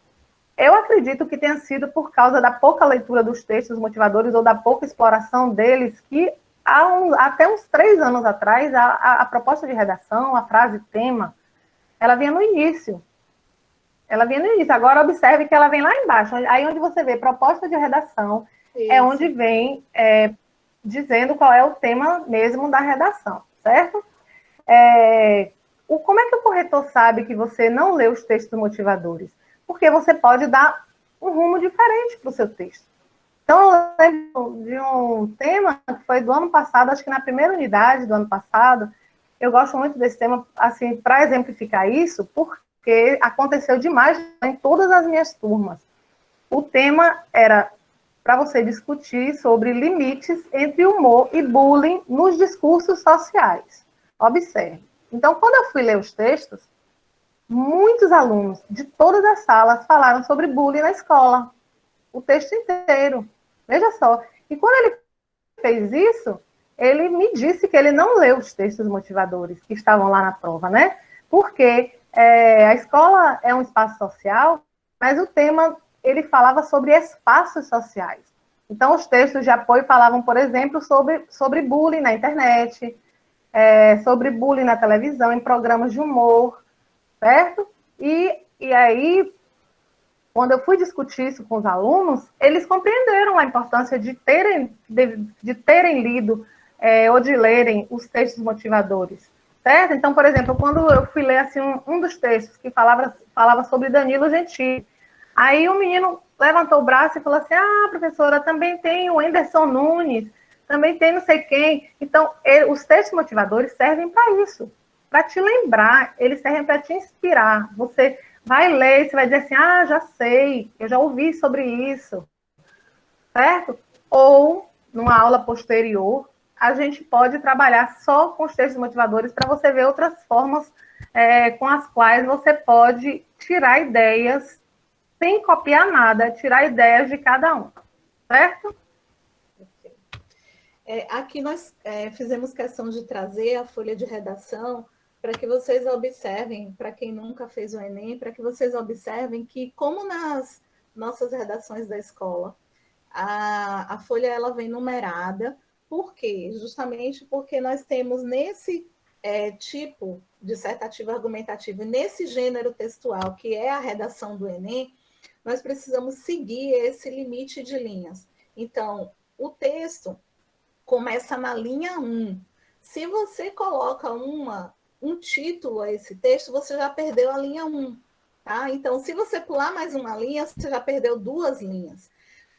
eu acredito que tenha sido por causa da pouca leitura dos textos motivadores ou da pouca exploração deles que até uns 3 anos atrás, a proposta de redação, a frase tema, ela vinha no início. Ela vinha no início. Agora, observe que ela vem lá embaixo. Aí onde você vê proposta de redação, é onde vem dizendo qual é o tema mesmo da redação, certo? Como é que o corretor sabe que você não lê os textos motivadores? Porque você pode dar um rumo diferente para o seu texto. Então, eu lembro de um tema que foi do ano passado, acho que na primeira unidade do ano passado. Eu gosto muito desse tema, assim, para exemplificar isso, porque aconteceu demais em todas as minhas turmas. O tema era para você discutir sobre limites entre humor e bullying nos discursos sociais. Observe. Então, quando eu fui ler os textos, muitos alunos de todas as salas falaram sobre bullying na escola. O texto inteiro. Veja só. E quando ele fez isso, ele me disse que ele não leu os textos motivadores que estavam lá na prova, né? Porque a escola é um espaço social, mas o tema, ele falava sobre espaços sociais. Então, os textos de apoio falavam, por exemplo, sobre bullying na internet, sobre bullying na televisão, em programas de humor, certo? E aí, quando eu fui discutir isso com os alunos, eles compreenderam a importância de terem lido ou de lerem os textos motivadores, certo? Então, por exemplo, quando eu fui ler assim, um dos textos que falava sobre Danilo Gentili, aí o menino levantou o braço e falou assim, professora, também tem o Whindersson Nunes, também tem não sei quem. Então, os textos motivadores servem para isso, para te lembrar, eles servem para te inspirar. Você vai ler e você vai dizer assim, já sei, eu já ouvi sobre isso, certo? Ou, numa aula posterior, a gente pode trabalhar só com os textos motivadores para você ver outras formas com as quais você pode tirar ideias, sem copiar nada, tirar ideias de cada um, certo? Aqui nós fizemos questão de trazer a folha de redação para que vocês observem, para quem nunca fez o Enem, para que vocês observem que, como nas nossas redações da escola, a folha ela vem numerada. Por quê? Justamente porque nós temos nesse tipo dissertativo argumentativo, nesse gênero textual, que é a redação do Enem, nós precisamos seguir esse limite de linhas. Então, o texto começa na linha 1. Se você coloca um título a esse texto, você já perdeu a linha 1. Tá? Então, se você pular mais uma linha, você já perdeu 2 linhas.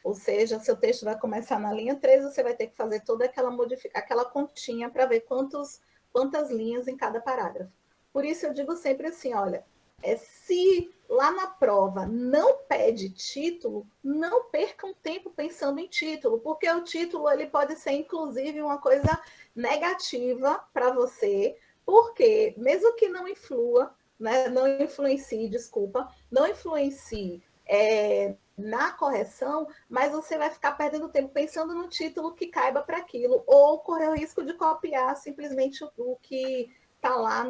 Ou seja, seu texto vai começar na linha 3, você vai ter que fazer toda aquela continha para ver quantas linhas em cada parágrafo. Por isso eu digo sempre assim, olha, se lá na prova não pede título, não percam tempo pensando em título, porque o título ele pode ser, inclusive, uma coisa negativa para você, porque mesmo que não influa, né, não influencie na correção, mas você vai ficar perdendo tempo pensando no título que caiba para aquilo, ou correr o risco de copiar simplesmente o que está lá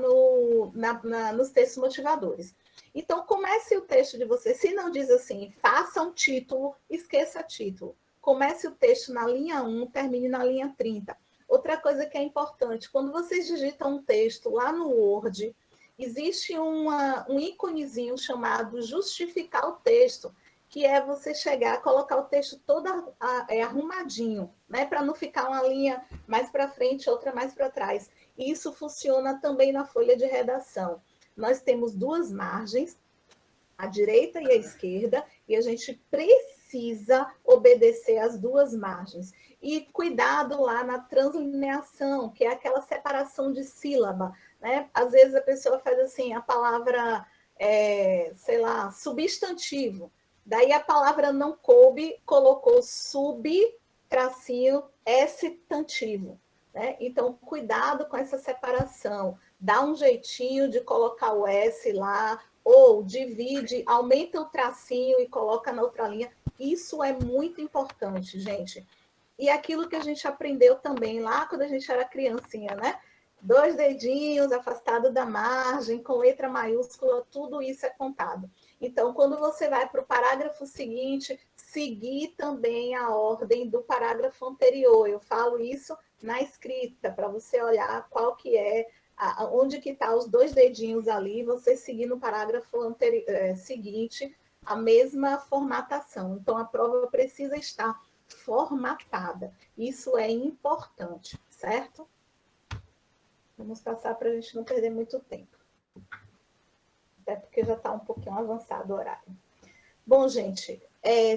nos textos motivadores. Então, comece o texto de você. Se não diz assim, faça um título, esqueça título. Comece o texto na linha 1, termine na linha 30. Outra coisa que é importante, quando vocês digitam um texto lá no Word, existe um íconezinho chamado justificar o texto, que é você chegar, colocar o texto todo arrumadinho, né? Para não ficar uma linha mais para frente, outra mais para trás. E isso funciona também na folha de redação. Nós temos 2 margens, a direita e a esquerda, e a gente precisa precisa obedecer às duas margens. E cuidado lá na translineação, que é aquela separação de sílaba, né? Às vezes a pessoa faz assim, a palavra, sei lá, substantivo. Daí a palavra não coube, colocou substantivo, né? Então, cuidado com essa separação. Dá um jeitinho de colocar o S lá, ou divide, aumenta o tracinho e coloca na outra linha. Isso é muito importante, gente. E aquilo que a gente aprendeu também lá quando a gente era criancinha, né? 2 dedinhos afastado da margem, com letra maiúscula, tudo isso é contado. Então, quando você vai para o parágrafo seguinte, seguir também a ordem do parágrafo anterior. Eu falo isso na escrita, para você olhar qual que é, onde que está os 2 dedinhos ali, você seguir no parágrafo seguinte a mesma formatação. Então, a prova precisa estar formatada. Isso é importante, certo? Vamos passar para a gente não perder muito tempo. Até porque já está um pouquinho avançado o horário. Bom, gente,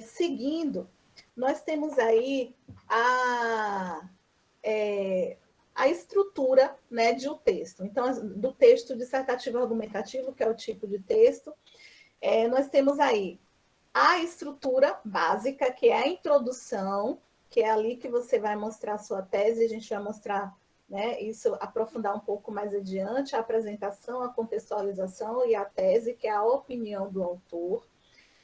seguindo, nós temos aí a estrutura, né, de um texto. Então, do texto dissertativo argumentativo, que é o tipo de texto, nós temos aí a estrutura básica, que é a introdução, que é ali que você vai mostrar a sua tese, a gente vai mostrar, né, isso, aprofundar um pouco mais adiante, a apresentação, a contextualização e a tese, que é a opinião do autor.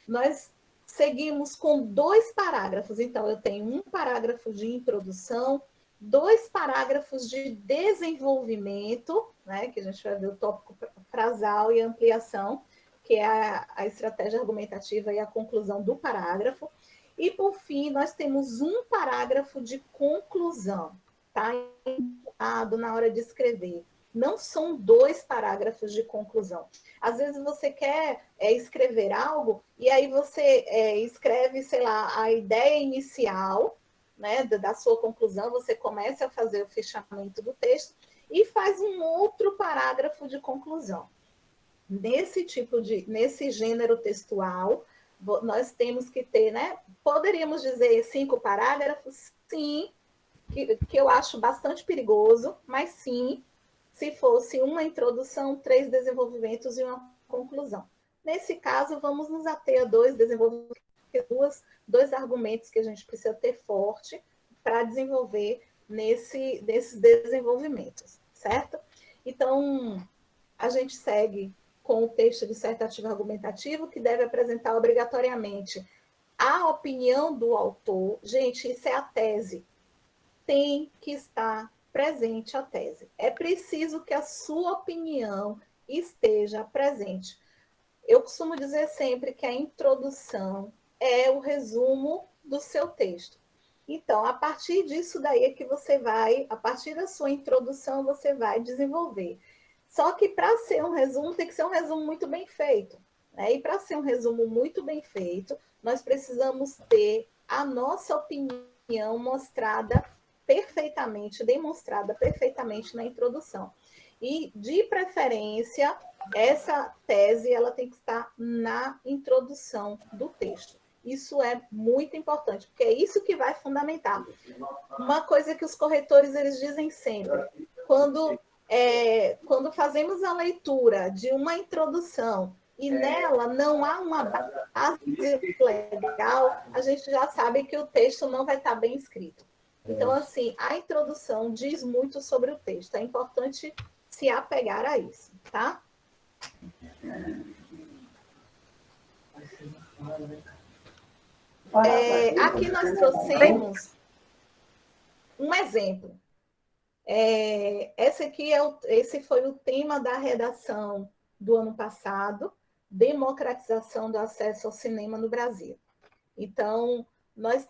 Nós seguimos com 2 parágrafos, então eu tenho um parágrafo de introdução, 2 parágrafos de desenvolvimento, né, que a gente vai ver o tópico frasal e ampliação, que é a estratégia argumentativa e a conclusão do parágrafo. E, por fim, nós temos um parágrafo de conclusão, tá? Na hora de escrever. Não são 2 parágrafos de conclusão. Às vezes você quer escrever algo e aí você escreve, sei lá, a ideia inicial, né, da sua conclusão, você começa a fazer o fechamento do texto e faz um outro parágrafo de conclusão. Nesse gênero textual, nós temos que ter, né? Poderíamos dizer 5 parágrafos? Sim, que eu acho bastante perigoso, mas sim, se fosse uma introdução, 3 desenvolvimentos e uma conclusão. Nesse caso, vamos nos ater a 2 desenvolvimentos, 2 argumentos que a gente precisa ter forte para desenvolver nesses desenvolvimentos, certo? Então, a gente segue com o texto dissertativo argumentativo, que deve apresentar obrigatoriamente a opinião do autor. Gente, isso é a tese. Tem que estar presente a tese. É preciso que a sua opinião esteja presente. Eu costumo dizer sempre que a introdução é o resumo do seu texto. Então, a partir disso daí é que você vai, a partir da sua introdução, você vai desenvolver. Só que para ser um resumo, tem que ser um resumo muito bem feito, né? E para ser um resumo muito bem feito, nós precisamos ter a nossa opinião mostrada perfeitamente, demonstrada perfeitamente na introdução. E, de preferência, essa tese ela tem que estar na introdução do texto. Isso é muito importante, porque é isso que vai fundamentar. Uma coisa que os corretores eles dizem sempre, quando fazemos a leitura de uma introdução e nela não há uma base legal, a gente já sabe que o texto não vai estar bem escrito. Então, assim, a introdução diz muito sobre o texto. É importante se apegar a isso, tá? Aqui nós trouxemos um exemplo. Esse foi o tema da redação do ano passado, democratização do acesso ao cinema no Brasil. Então, nós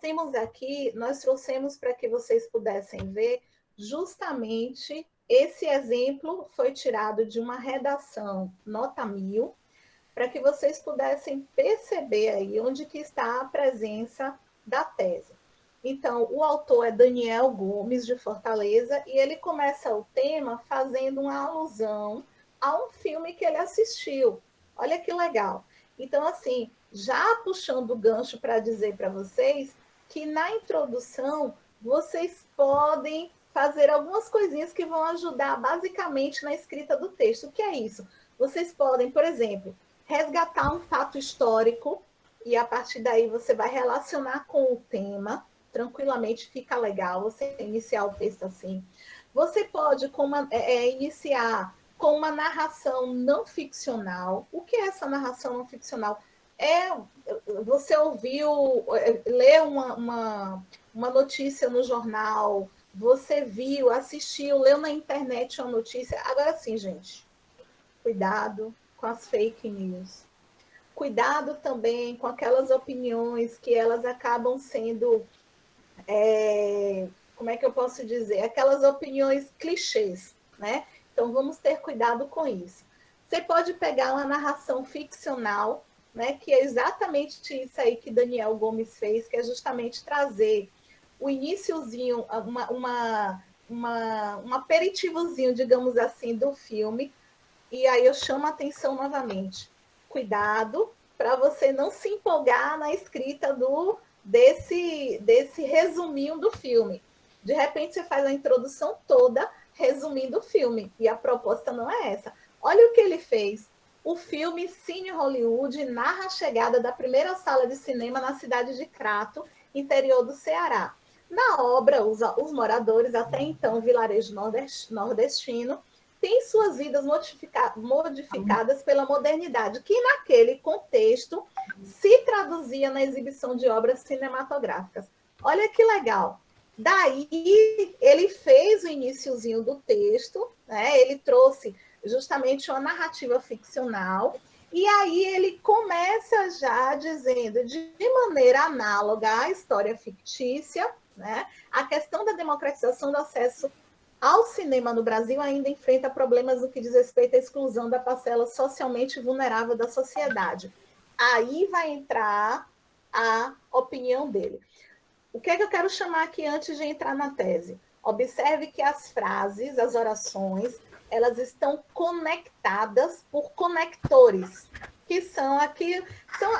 trouxemos para que vocês pudessem ver justamente esse exemplo foi tirado de uma redação nota 1000, para que vocês pudessem perceber aí onde que está a presença da tese. Então, o autor é Daniel Gomes, de Fortaleza, e ele começa o tema fazendo uma alusão a um filme que ele assistiu. Olha que legal. Então, assim, já puxando o gancho para dizer para vocês que na introdução vocês podem fazer algumas coisinhas que vão ajudar basicamente na escrita do texto. O que é isso? Vocês podem, por exemplo, resgatar um fato histórico e a partir daí você vai relacionar com o tema, tranquilamente fica legal você iniciar o texto assim. Você pode iniciar com uma narração não ficcional. O que é essa narração não ficcional? Você ouviu, leu uma notícia no jornal, você viu, assistiu, leu na internet uma notícia. Agora sim, gente, cuidado com as fake news. Cuidado também com aquelas opiniões que elas acabam sendo, como é que eu posso dizer? Aquelas opiniões clichês, né? Então, vamos ter cuidado com isso. Você pode pegar uma narração ficcional, né, que é exatamente isso aí que Daniel Gomes fez, que é justamente trazer o iniciozinho, um aperitivozinho, digamos assim, do filme. E aí eu chamo a atenção novamente. Cuidado para você não se empolgar na escrita desse resuminho do filme. De repente você faz a introdução toda resumindo o filme, e a proposta não é essa. Olha o que ele fez. O filme Cine Hollywood narra a chegada da primeira sala de cinema na cidade de Crato, interior do Ceará. Na obra, os moradores, até então vilarejo nordestino, têm suas vidas modificadas pela modernidade, que naquele contexto se traduzia na exibição de obras cinematográficas. Olha que legal. Daí ele fez o iniciozinho do texto, né? Ele trouxe justamente uma narrativa ficcional, e aí ele começa já dizendo, de maneira análoga à história fictícia, né? A questão da democratização do acesso ao cinema no Brasil ainda enfrenta problemas no que diz respeito à exclusão da parcela socialmente vulnerável da sociedade. Aí vai entrar a opinião dele. O que é que eu quero chamar aqui antes de entrar na tese? Observe que as frases, as orações, elas estão conectadas por conectores, que são aqui,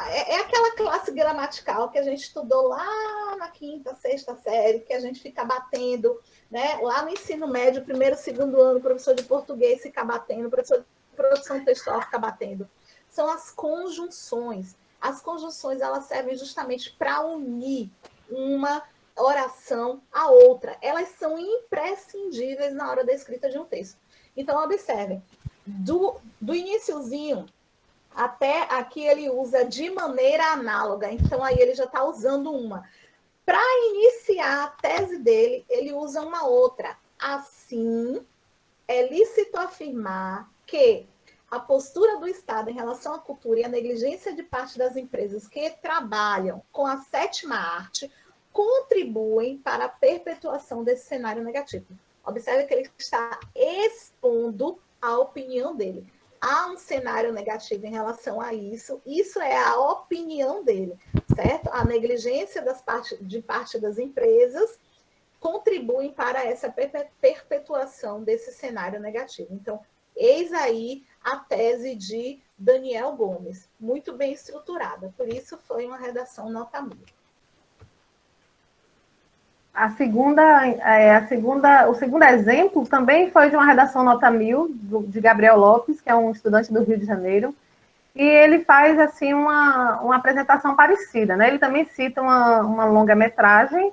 é aquela classe gramatical que a gente estudou lá na quinta, sexta série, que a gente fica batendo, né? Lá no ensino médio, primeiro, segundo ano, professor de português fica batendo, professor de produção textual fica batendo. São as conjunções. As conjunções, elas servem justamente para unir uma oração à outra. Elas são imprescindíveis na hora da escrita de um texto. Então, observem, do iniciozinho até aqui ele usa de maneira análoga. Então, aí ele já está usando uma. Para iniciar a tese dele, ele usa uma outra. Assim, é lícito afirmar que a postura do Estado em relação à cultura e a negligência de parte das empresas que trabalham com a sétima arte contribuem para a perpetuação desse cenário negativo. Observe que ele está expondo a opinião dele. Há um cenário negativo em relação a isso, isso é a opinião dele, certo? A negligência de parte das empresas contribuem para essa perpetuação desse cenário negativo. Então, eis aí a tese de Daniel Gomes, muito bem estruturada, por isso foi uma redação nota 1000. O segundo exemplo também foi de uma redação nota 1000, de Gabriel Lopes, que é um estudante do Rio de Janeiro, e ele faz assim uma apresentação parecida, né? Ele também cita uma longa-metragem,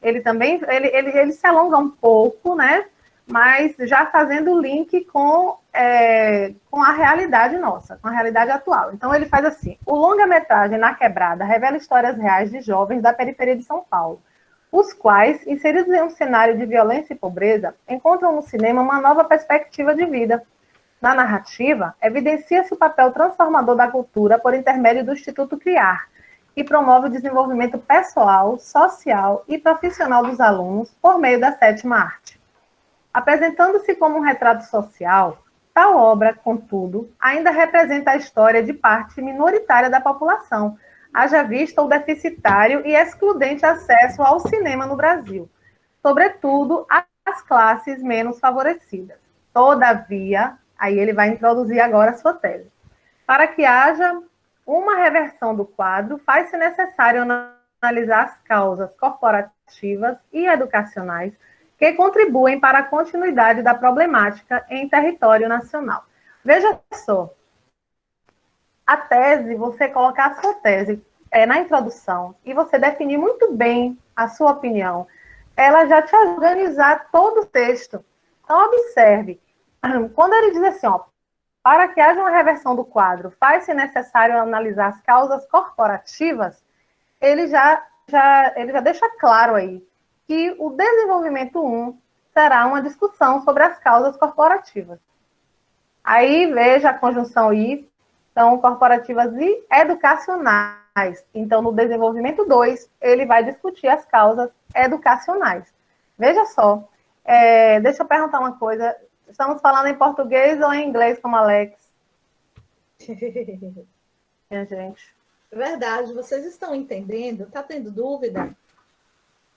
ele se alonga um pouco, né? Mas já fazendo o link com a realidade nossa, com a realidade atual. Então ele faz assim: o longa-metragem Na Quebrada revela histórias reais de jovens da periferia de São Paulo, os quais, inseridos em um cenário de violência e pobreza, encontram no cinema uma nova perspectiva de vida. Na narrativa, evidencia-se o papel transformador da cultura por intermédio do Instituto Criar, que promove o desenvolvimento pessoal, social e profissional dos alunos por meio da sétima arte. Apresentando-se como um retrato social, tal obra, contudo, ainda representa a história de parte minoritária da população, haja vista o deficitário e excludente acesso ao cinema no Brasil, sobretudo às classes menos favorecidas. Todavia, aí ele vai introduzir agora a sua tese. Para que haja uma reversão do quadro, faz-se necessário analisar as causas corporativas e educacionais que contribuem para a continuidade da problemática em território nacional. Veja só, a tese, você colocar a sua tese na introdução e você definir muito bem a sua opinião, ela já te ajuda a organizar todo o texto. Então, observe, quando ele diz assim, ó, para que haja uma reversão do quadro, faz-se necessário analisar as causas corporativas, ele já deixa claro aí que o desenvolvimento 1 será uma discussão sobre as causas corporativas. Aí veja a conjunção I, são corporativas e educacionais. Então, no desenvolvimento 2, ele vai discutir as causas educacionais. Veja só, deixa eu perguntar uma coisa, estamos falando em português ou em inglês, como Alex? Minha gente. Verdade, vocês estão entendendo? Está tendo dúvida?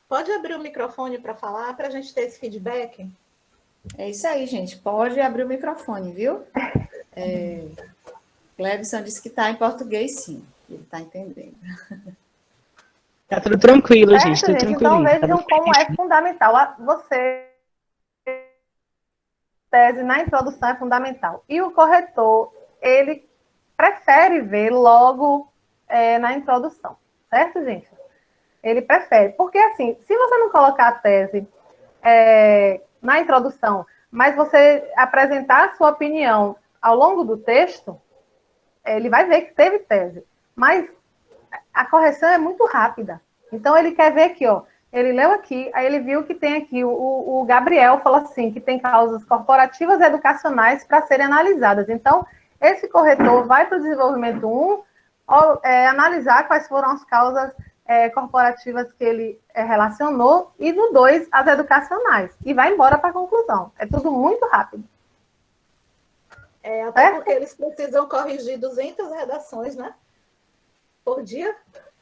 Pode abrir o microfone para falar, para a gente ter esse feedback? É isso aí, gente. Pode abrir o microfone, viu? Clebson disse que está em português, sim. Ele está entendendo. Tá tudo tranquilo, gente. Tudo tranquilo. Então, vejam como é fundamental. Você, tese na introdução é fundamental. E o corretor, ele prefere ver logo na introdução. Certo, gente? Ele prefere. Porque, assim, se você não colocar a tese na introdução, mas você apresentar a sua opinião ao longo do texto, ele vai ver que teve tese. Mas a correção é muito rápida. Então, ele quer ver aqui, ó. Ele leu aqui, aí ele viu que tem aqui, o Gabriel falou assim, que tem causas corporativas e educacionais para serem analisadas. Então, esse corretor vai para o desenvolvimento 1, analisar quais foram as causas corporativas que ele relacionou, e no 2, as educacionais. E vai embora para a conclusão. É tudo muito rápido. Até porque eles precisam corrigir 200 redações, né? Por dia.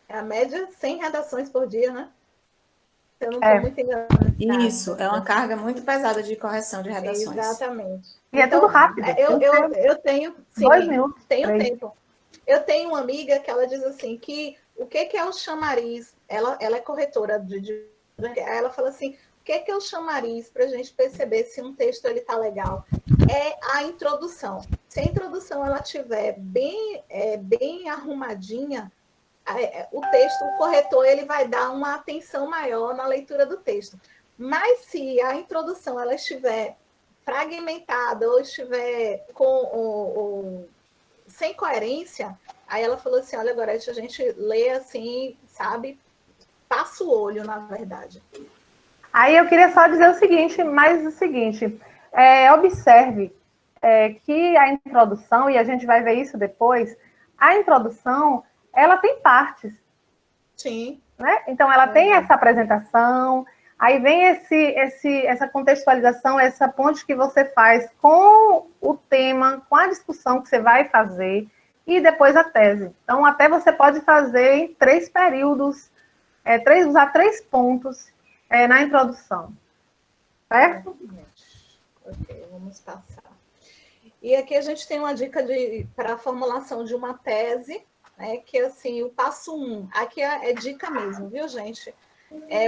A média, 100 redações por dia, né? Eu não estou muito enganada. Isso, é uma carga muito pesada de correção de redações. Exatamente. E então, é tudo rápido. Eu tenho, sim, 2 minutos, tenho 3. tempo. Eu tenho uma amiga que ela diz assim, que o que é o chamariz? Ela é corretora ela fala assim, o que é o chamariz para a gente perceber se um texto está legal? É a introdução. Se a introdução ela estiver bem arrumadinha, o texto, o corretor, ele vai dar uma atenção maior na leitura do texto. Mas se a introdução ela estiver fragmentada ou estiver sem coerência, aí ela falou assim, olha, Gorete, a gente lê assim, sabe? Passa o olho, na verdade. Aí eu queria só dizer o seguinte, observe que a introdução, e a gente vai ver isso depois, a introdução, ela tem partes. Sim. Né? Então, ela tem essa apresentação, aí vem essa contextualização, essa ponte que você faz com o tema, com a discussão que você vai fazer, e depois a tese. Então, até você pode fazer em 3 períodos, usar 3 pontos na introdução. Certo? Ok, vamos passar. E aqui a gente tem uma dica para a formulação de uma tese, né, que assim, o passo 1, aqui é dica mesmo, viu, gente?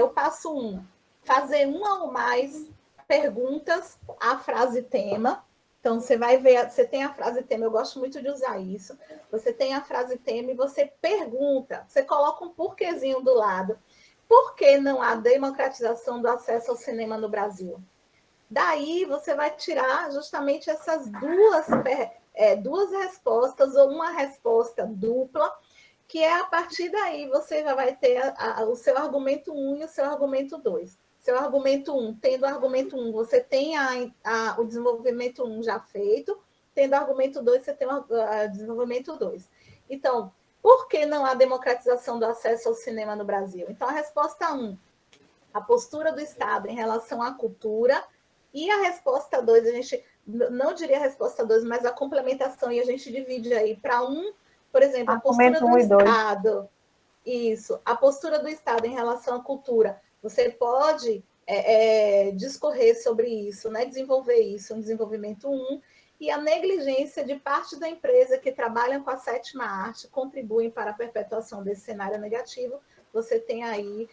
O passo 1, fazer uma ou mais perguntas à frase tema. Então, você vai ver, você tem a frase tema, eu gosto muito de usar isso. Você tem a frase tema e você pergunta, você coloca um porquezinho do lado. Por que não há democratização do acesso ao cinema no Brasil? Daí, você vai tirar justamente essas duas respostas ou uma resposta dupla, que a partir daí você já vai ter o seu argumento 1 e o seu argumento 2. Seu argumento 1, tendo o argumento 1, você tem o desenvolvimento 1 já feito, tendo o argumento 2, você tem o desenvolvimento 2. Então, por que não há democratização do acesso ao cinema no Brasil? Então, a resposta 1, a postura do Estado em relação à cultura, e a resposta 2, a gente não diria a resposta 2, mas a complementação, e a gente divide aí para por exemplo, a postura do Estado. Isso, a postura do Estado em relação à cultura. Você pode discorrer sobre isso, né? Desenvolver isso, um desenvolvimento 1. e a negligência de parte da empresa que trabalham com a sétima arte contribuem para a perpetuação desse cenário negativo. Você tem aí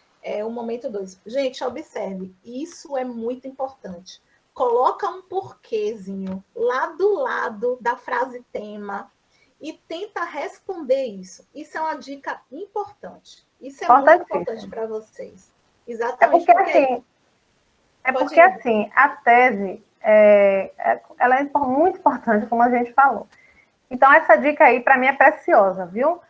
o momento 2. Gente, observe, isso é muito importante. Coloca um porquêzinho lá do lado da frase tema e tenta responder isso. Isso é uma dica importante. Isso é muito importante para vocês. Exatamente. Porque assim, a tese ela é muito importante, como a gente falou. Então, essa dica aí, para mim, é preciosa, viu?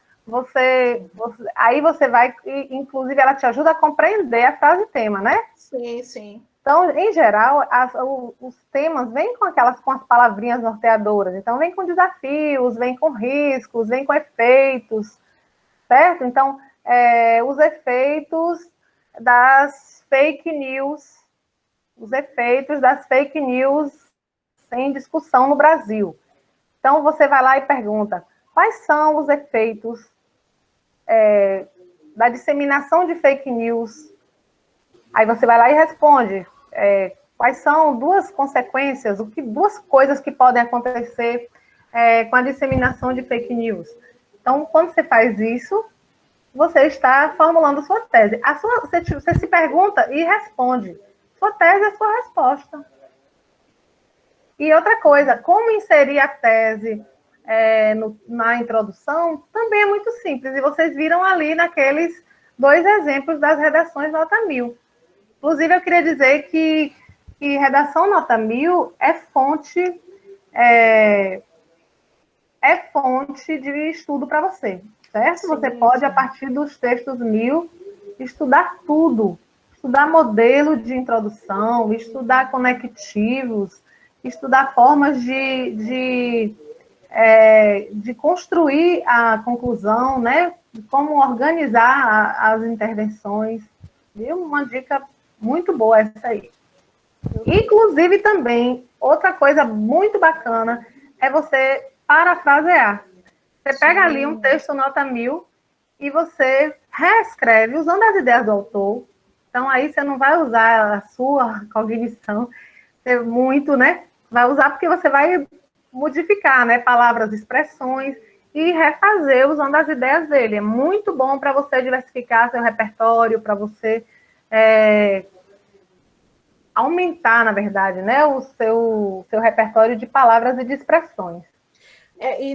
Aí você vai, inclusive, ela te ajuda a compreender a frase tema, né? Sim, sim. Então, em geral, os temas vêm com as palavrinhas norteadoras. Então, vem com desafios, vem com riscos, vem com efeitos, certo? Então, os efeitos das fake news, em discussão no Brasil. Então, você vai lá e pergunta, quais são os efeitos da disseminação de fake news? Aí você vai lá e responde, quais são duas coisas que podem acontecer com a disseminação de fake news. Então, quando você faz isso, você está formulando sua tese. Você se pergunta e responde. Sua tese é a sua resposta. E outra coisa, como inserir a tese na introdução, também é muito simples. E vocês viram ali naqueles 2 exemplos das redações nota 1000. Inclusive, eu queria dizer que redação nota 1000 é fonte de estudo para você, certo? Sim, você pode, a partir dos textos 1000, estudar tudo. Estudar modelo de introdução, estudar conectivos, estudar formas de construir a conclusão, né? Como organizar as intervenções. Viu? Uma dica muito boa essa aí. Inclusive, também, outra coisa muito bacana é você parafrasear. Você pega ali um texto nota 1000 e você reescreve usando as ideias do autor. Então, aí você não vai usar a sua cognição muito, né? Vai usar porque você vai modificar, né? Palavras, expressões e refazer usando as ideias dele. É muito bom para você diversificar seu repertório, para você aumentar, na verdade, né? O seu repertório de palavras e de expressões. E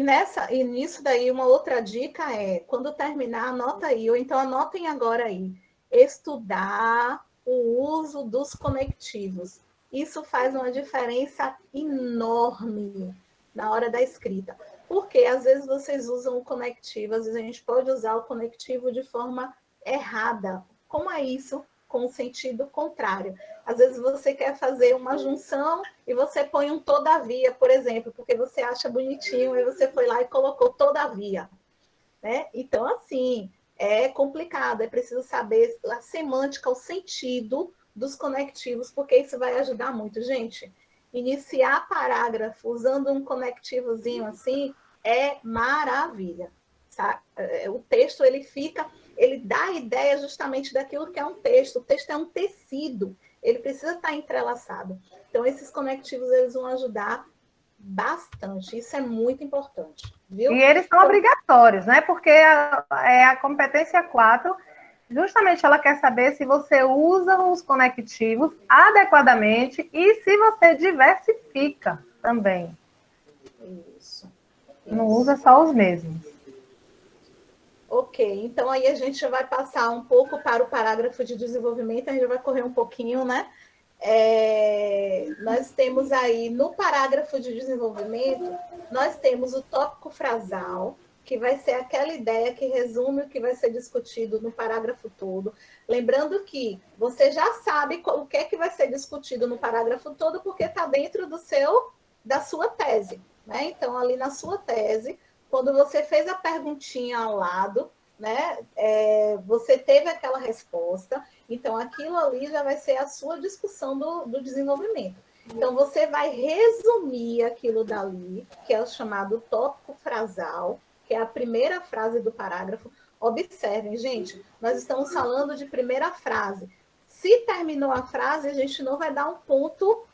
nisso daí, uma outra dica quando terminar, anota aí, ou então anotem agora aí. Estudar o uso dos conectivos. Isso faz uma diferença enorme na hora da escrita. Porque às vezes vocês usam o conectivo, às vezes a gente pode usar o conectivo de forma errada. Como é isso? Com o sentido contrário. Às vezes você quer fazer uma junção e você põe um todavia, por exemplo, porque você acha bonitinho e você foi lá e colocou todavia. Né? Então, assim, é complicado, é preciso saber a semântica, o sentido dos conectivos, porque isso vai ajudar muito. Gente, iniciar parágrafo usando um conectivozinho assim é maravilha. Sabe? O texto, ele dá a ideia justamente daquilo que é um texto. O texto é um tecido, ele precisa estar entrelaçado. Então, esses conectivos, eles vão ajudar bastante. Isso é muito importante. Viu? E eles são obrigatórios, né? Porque a competência 4, justamente ela quer saber se você usa os conectivos adequadamente e se você diversifica também. Isso. Não usa só os mesmos. Ok, então aí a gente vai passar um pouco para o parágrafo de desenvolvimento, a gente vai correr um pouquinho, né? Nós temos aí, no parágrafo de desenvolvimento, nós temos o tópico frasal, que vai ser aquela ideia que resume o que vai ser discutido no parágrafo todo. Lembrando que você já sabe o que é que vai ser discutido no parágrafo todo, porque está dentro da sua tese. Né? Então, ali na sua tese, quando você fez a perguntinha ao lado, né, você teve aquela resposta, então aquilo ali já vai ser a sua discussão do desenvolvimento. Então, você vai resumir aquilo dali, que é o chamado tópico frasal, que é a primeira frase do parágrafo. Observem, gente, nós estamos falando de primeira frase. Se terminou a frase, a gente não vai dar um ponto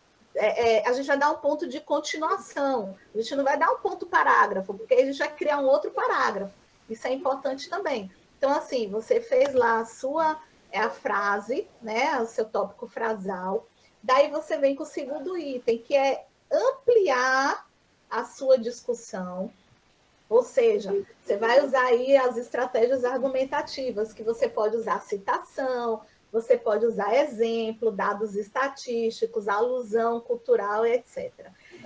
a gente vai dar um ponto de continuação. A gente não vai dar um ponto parágrafo, porque a gente vai criar um outro parágrafo. Isso é importante também. Então, assim, você fez lá a frase, né? O seu tópico frasal. Daí você vem com o segundo item, que é ampliar a sua discussão. Ou seja, você vai usar aí as estratégias argumentativas, que você pode usar citação, você pode usar exemplo, dados estatísticos, alusão cultural, etc.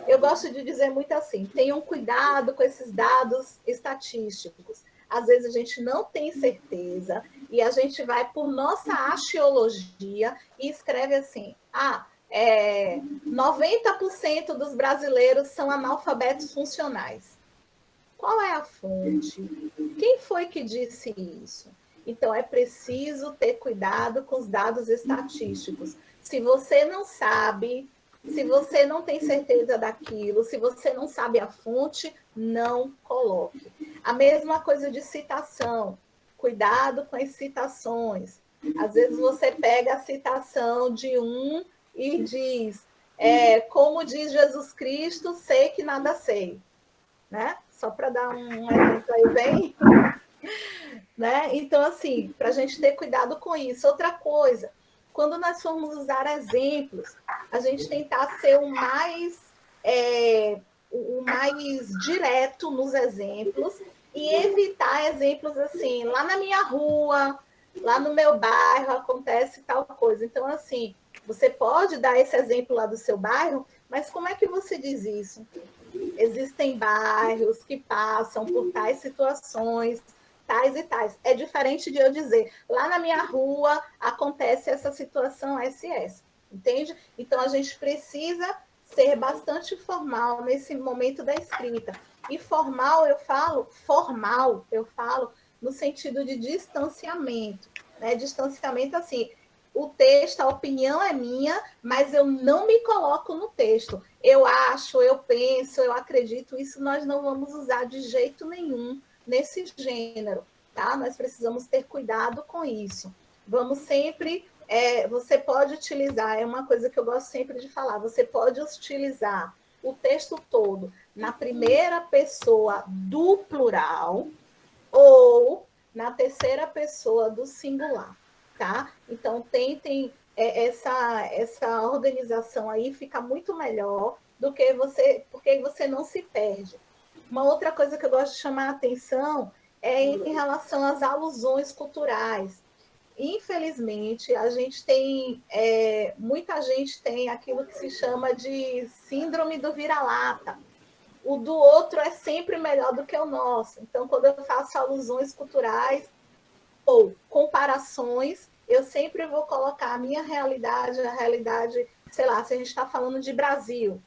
Eu gosto de dizer muito assim, tenham cuidado com esses dados estatísticos. Às vezes a gente não tem certeza e a gente vai por nossa axiologia e escreve assim, 90% dos brasileiros são analfabetos funcionais. Qual é a fonte? Quem foi que disse isso? Então, é preciso ter cuidado com os dados estatísticos. Se você não sabe, se você não tem certeza daquilo, se você não sabe a fonte, não coloque. A mesma coisa de citação. Cuidado com as citações. Às vezes você pega a citação de um e diz, como diz Jesus Cristo, sei que nada sei. Né? Só para dar um exemplo aí bem... Né? Então, assim, para a gente ter cuidado com isso. Outra coisa, quando nós formos usar exemplos, a gente tentar ser o mais direto nos exemplos e evitar exemplos assim, lá na minha rua, lá no meu bairro acontece tal coisa. Então, assim, você pode dar esse exemplo lá do seu bairro, mas como é que você diz isso? Existem bairros que passam por tais situações, tais e tais. É diferente de eu dizer, lá na minha rua acontece essa situação SS, entende? Então, a gente precisa ser bastante formal nesse momento da escrita. E formal, eu falo no sentido de distanciamento, né? Distanciamento, assim, o texto, a opinião é minha, mas eu não me coloco no texto. Eu acho, eu penso, eu acredito, isso nós não vamos usar de jeito nenhum nesse gênero, tá? Nós precisamos ter cuidado com isso. Vamos sempre, você pode utilizar, é uma coisa que eu gosto sempre de falar, você pode utilizar o texto todo na primeira pessoa do plural ou na terceira pessoa do singular, tá? Então, tentem essa organização aí, fica muito melhor do que porque você não se perde. Uma outra coisa que eu gosto de chamar a atenção é em relação às alusões culturais. Infelizmente, a gente tem, muita gente tem aquilo que se chama de síndrome do vira-lata. O do outro é sempre melhor do que o nosso. Então, quando eu faço alusões culturais ou comparações, eu sempre vou colocar a minha realidade, a realidade, sei lá, se a gente está falando de Brasil.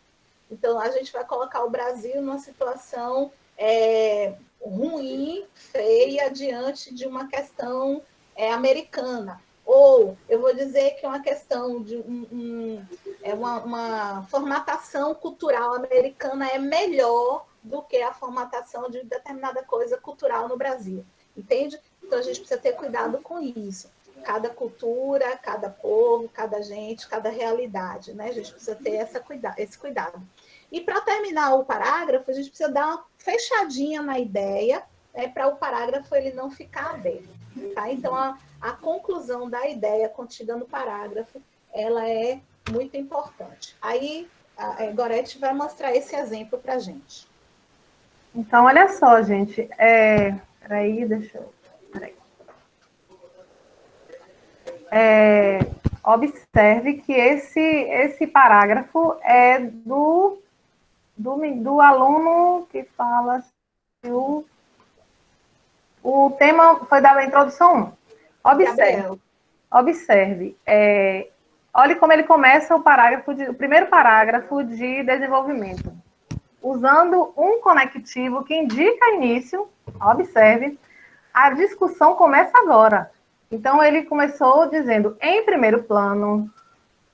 Então, a gente vai colocar o Brasil numa situação ruim, feia, diante de uma questão americana. Ou eu vou dizer que é uma questão de uma formatação cultural americana é melhor do que a formatação de determinada coisa cultural no Brasil. Entende? Então, a gente precisa ter cuidado com isso. Cada cultura, cada povo, cada gente, cada realidade, né? A gente precisa ter esse cuidado. E para terminar o parágrafo, a gente precisa dar uma fechadinha na ideia, né, para o parágrafo ele não ficar aberto. Tá? Então, a conclusão da ideia contida no parágrafo, ela é muito importante. Aí, a Gorete vai mostrar esse exemplo para a gente. Então, olha só, gente. Peraí, deixa eu... Peraí. Observe que esse parágrafo é do aluno que fala que o tema foi da introdução 1. Observe. Olhe como ele começa o primeiro parágrafo de desenvolvimento. Usando um conectivo que indica início, observe, a discussão começa agora. Então, ele começou dizendo, em primeiro plano,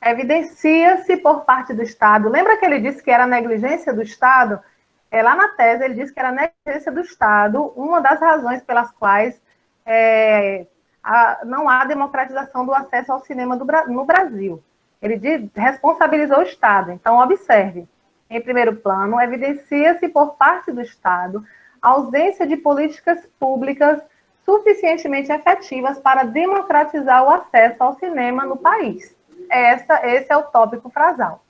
evidencia-se por parte do Estado. Lembra que ele disse que era negligência do Estado? Lá na tese, ele disse que era negligência do Estado, uma das razões pelas quais não há democratização do acesso ao cinema no Brasil. Ele responsabilizou o Estado. Então, observe. Em primeiro plano, evidencia-se por parte do Estado a ausência de políticas públicas suficientemente efetivas para democratizar o acesso ao cinema no país. Esse é o tópico frasal,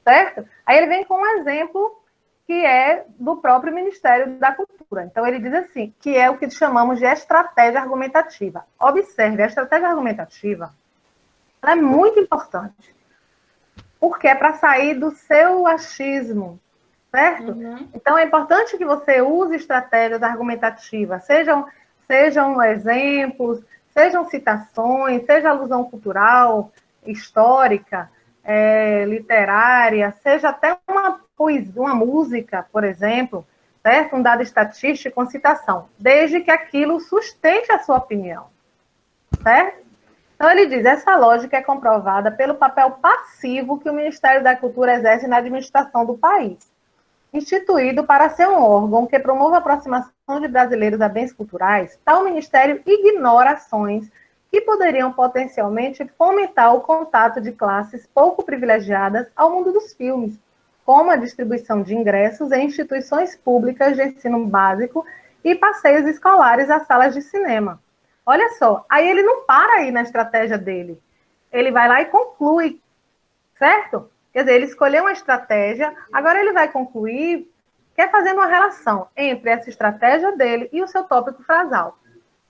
certo? Aí ele vem com um exemplo que é do próprio Ministério da Cultura. Então, ele diz assim, que é o que chamamos de estratégia argumentativa. Observe, a estratégia argumentativa ela é muito importante, porque é para sair do seu achismo, certo? Uhum. Então, é importante que você use estratégias argumentativas, sejam exemplos, sejam citações, seja alusão cultural, histórica, literária, seja até uma poesia, uma música, por exemplo, certo? Um dado estatístico com citação, desde que aquilo sustente a sua opinião, certo? Então, ele diz, essa lógica é comprovada pelo papel passivo que o Ministério da Cultura exerce na administração do país. Instituído para ser um órgão que promova a aproximação de brasileiros a bens culturais, tal ministério ignora ações que poderiam potencialmente fomentar o contato de classes pouco privilegiadas ao mundo dos filmes, como a distribuição de ingressos em instituições públicas de ensino básico e passeios escolares às salas de cinema. Olha só, aí ele não para aí na estratégia dele. Ele vai lá e conclui, certo? Quer dizer, ele escolheu uma estratégia, agora ele vai concluir, quer fazer uma relação entre essa estratégia dele e o seu tópico frasal.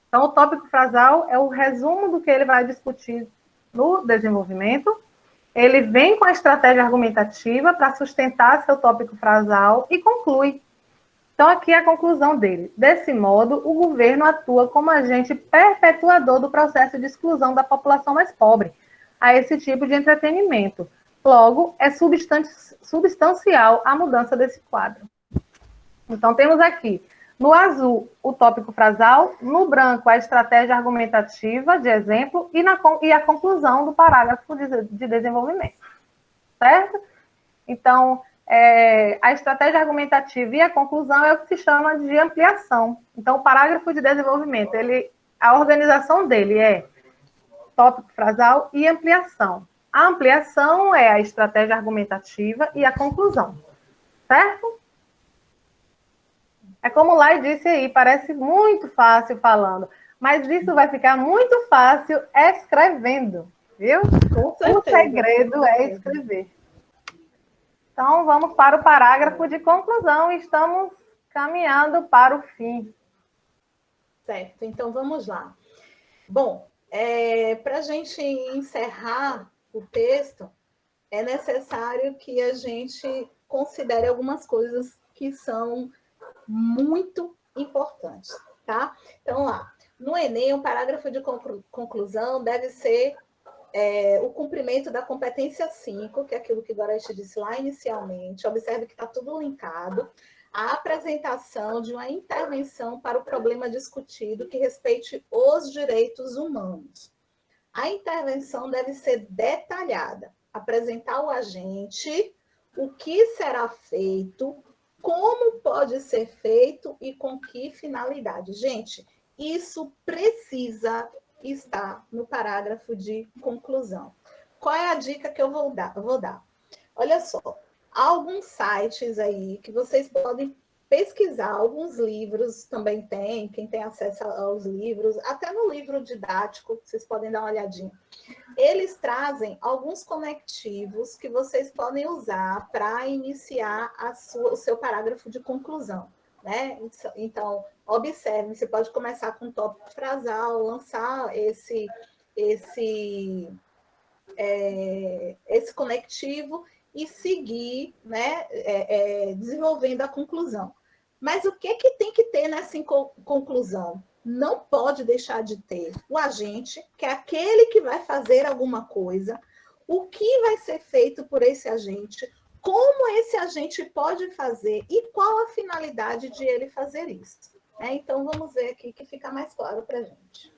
Então, o tópico frasal é o resumo do que ele vai discutir no desenvolvimento. Ele vem com a estratégia argumentativa para sustentar seu tópico frasal e conclui. Então, aqui é a conclusão dele. Desse modo, o governo atua como agente perpetuador do processo de exclusão da população mais pobre a esse tipo de entretenimento. Logo, é substancial a mudança desse quadro. Então, temos aqui, no azul, o tópico frasal, no branco, a estratégia argumentativa de exemplo e a conclusão do parágrafo de desenvolvimento. Certo? Então, a estratégia argumentativa e a conclusão é o que se chama de ampliação. Então, o parágrafo de desenvolvimento, a organização dele é tópico frasal e ampliação. A ampliação é a estratégia argumentativa e a conclusão, certo? É como o Lai disse aí, parece muito fácil falando, mas isso vai ficar muito fácil escrevendo, viu? Com certeza. O segredo é escrever. Então, vamos para o parágrafo de conclusão. Estamos caminhando para o fim. Certo, então vamos lá. Bom, para a gente encerrar o texto, é necessário que a gente considere algumas coisas que são muito importantes, tá? Então, lá, no Enem, o parágrafo de conclusão deve ser o cumprimento da competência 5, que é aquilo que Gorete disse lá inicialmente. Observe que está tudo linkado. A apresentação de uma intervenção para o problema discutido que respeite os direitos humanos. A intervenção deve ser detalhada, apresentar ao agente o que será feito, como pode ser feito e com que finalidade. Gente, isso precisa estar no parágrafo de conclusão. Qual é a dica que eu vou dar? Olha só, há alguns sites aí que vocês podem pesquisar, alguns livros também tem, quem tem acesso aos livros, até no livro didático, vocês podem dar uma olhadinha. Eles trazem alguns conectivos que vocês podem usar para iniciar o seu parágrafo de conclusão, né? Então, observe, você pode começar com um tópico frasal, lançar esse conectivo e seguir, né, desenvolvendo a conclusão. Mas o que tem que ter nessa conclusão? Não pode deixar de ter o agente, que é aquele que vai fazer alguma coisa, o que vai ser feito por esse agente, como esse agente pode fazer e qual a finalidade de ele fazer isso. Então, vamos ver aqui que fica mais claro para a gente.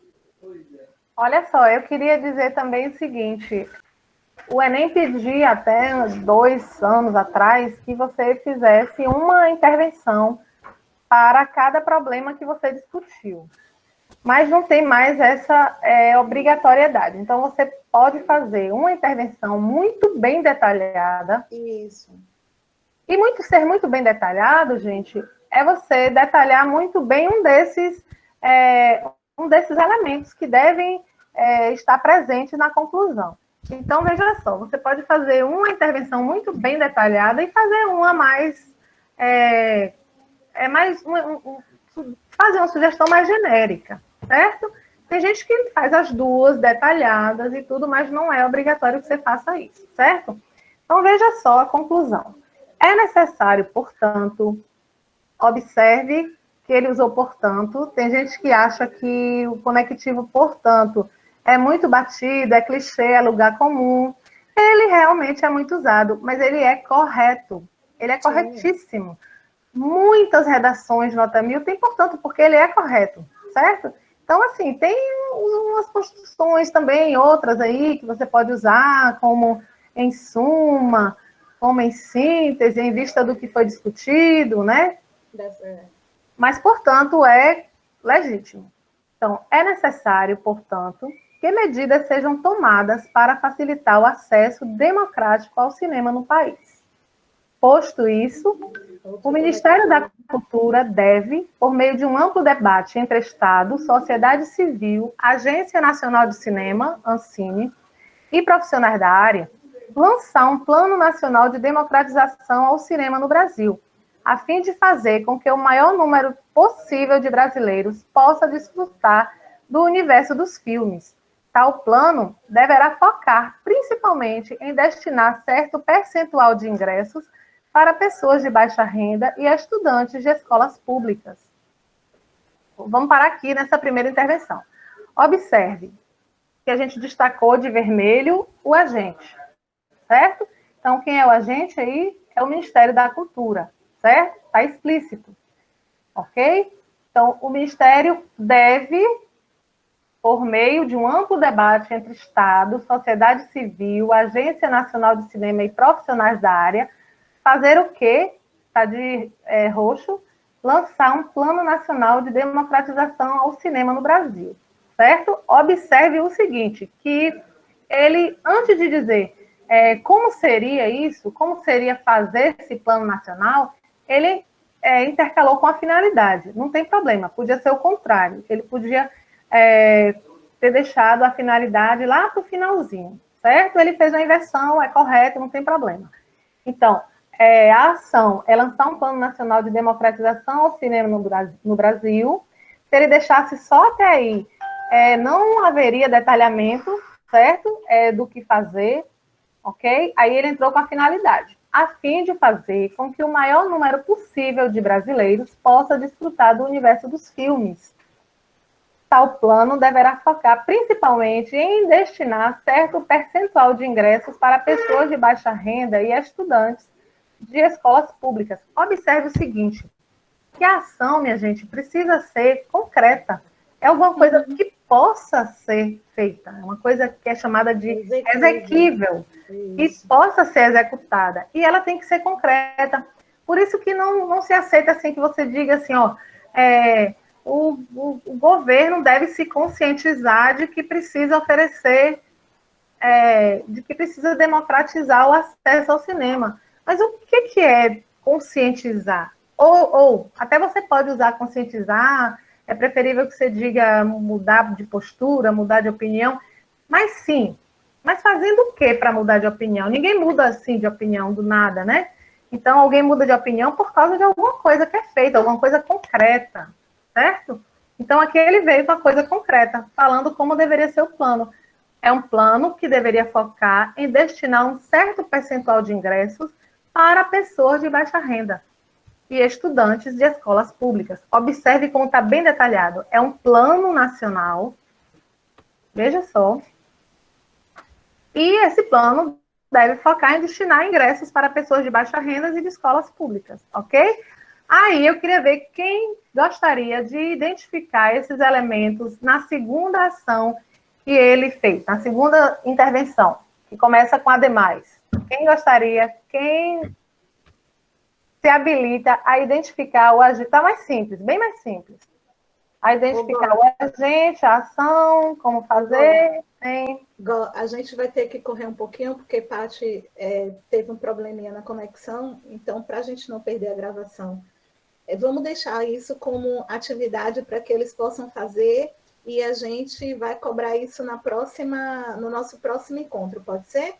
Olha só, eu queria dizer também o seguinte, o Enem pedia até 2 anos atrás que você fizesse uma intervenção para cada problema que você discutiu. Mas não tem mais essa obrigatoriedade. Então, você pode fazer uma intervenção muito bem detalhada. Isso. E ser muito bem detalhado, gente, é você detalhar muito bem um desses elementos que devem estar presentes na conclusão. Então, veja só, você pode fazer uma intervenção muito bem detalhada e fazer uma mais... fazer uma sugestão mais genérica, certo? Tem gente que faz as duas detalhadas e tudo, mas não é obrigatório que você faça isso, certo? Então, veja só a conclusão. É necessário, portanto, observe que ele usou portanto. Tem gente que acha que o conectivo portanto é muito batido, é clichê, é lugar comum. Ele realmente é muito usado, mas ele é correto. Ele é corretíssimo. Muitas redações de nota 1000 tem portanto, porque ele é correto, certo? Então, assim, tem umas construções também, outras aí, que você pode usar, como em suma, como em síntese, em vista do que foi discutido, né? Mas, portanto, é legítimo. Então, é necessário, portanto, que medidas sejam tomadas para facilitar o acesso democrático ao cinema no país. Posto isso, o Ministério da Cultura deve, por meio de um amplo debate entre Estado, sociedade civil, Agência Nacional de Cinema, Ancine, e profissionais da área, lançar um Plano Nacional de Democratização ao Cinema no Brasil, a fim de fazer com que o maior número possível de brasileiros possa desfrutar do universo dos filmes. Tal plano deverá focar principalmente em destinar certo percentual de ingressos para pessoas de baixa renda e estudantes de escolas públicas. Vamos parar aqui nessa primeira intervenção. Observe que a gente destacou de vermelho o agente, certo? Então, quem é o agente aí é o Ministério da Cultura, certo? Está explícito, ok? Então, o Ministério deve, por meio de um amplo debate entre Estado, sociedade civil, Agência Nacional de Cinema e profissionais da área, fazer o quê? Está de roxo, lançar um Plano Nacional de Democratização ao Cinema no Brasil, certo? Observe o seguinte, que ele, antes de dizer como seria isso, como seria fazer esse plano nacional, ele intercalou com a finalidade. Não tem problema, podia ser o contrário. Ele podia ter deixado a finalidade lá para o finalzinho, certo? Ele fez a inversão, é correto, não tem problema. Então, a ação é lançar um Plano Nacional de Democratização ao Cinema no Brasil. Se ele deixasse só até aí, não haveria detalhamento, certo? Do que fazer, ok? Aí ele entrou com a finalidade, a fim de fazer com que o maior número possível de brasileiros possa desfrutar do universo dos filmes. Tal plano deverá focar principalmente em destinar certo percentual de ingressos para pessoas de baixa renda e estudantes de escolas públicas. Observe o seguinte, que a ação, minha gente, precisa ser concreta. É alguma coisa que possa ser feita, é uma coisa que é chamada de exequível, e possa ser executada. E ela tem que ser concreta. Por isso que não se aceita assim que você diga assim, ó, o governo deve se conscientizar de que precisa oferecer, de que precisa democratizar o acesso ao cinema. Mas o que é conscientizar? Ou até você pode usar conscientizar, é preferível que você diga mudar de postura, mudar de opinião, mas sim, mas fazendo o que para mudar de opinião? Ninguém muda assim de opinião do nada, né? Então, alguém muda de opinião por causa de alguma coisa que é feita, alguma coisa concreta, certo? Então, aqui ele veio com a coisa concreta, falando como deveria ser o plano. É um plano que deveria focar em destinar um certo percentual de ingressos para pessoas de baixa renda e estudantes de escolas públicas. Observe como está bem detalhado. É um plano nacional, veja só, e esse plano deve focar em destinar ingressos para pessoas de baixa renda e de escolas públicas, ok? Aí eu queria ver quem gostaria de identificar esses elementos na segunda ação que ele fez, na segunda intervenção, que começa com a demais. Quem gostaria, quem se habilita a identificar o agente? Está mais simples, bem mais simples. A identificar o agente, a ação, como fazer, hein? A gente vai ter que correr um pouquinho, porque Paty teve um probleminha na conexão, então, para a gente não perder a gravação, vamos deixar isso como atividade para que eles possam fazer e a gente vai cobrar isso no nosso próximo encontro, pode ser?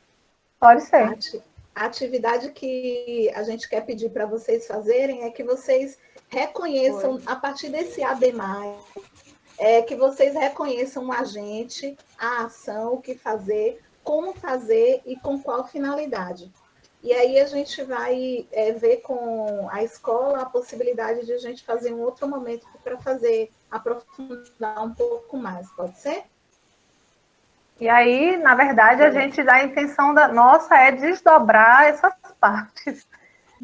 Pode ser. A atividade que a gente quer pedir para vocês fazerem é que vocês reconheçam, a partir desse ADMAI, que vocês reconheçam o agente, a ação, o que fazer, como fazer e com qual finalidade. E aí a gente vai ver com a escola a possibilidade de a gente fazer um outro momento para aprofundar um pouco mais, pode ser? E aí, na verdade, a intenção da nossa é desdobrar essas partes.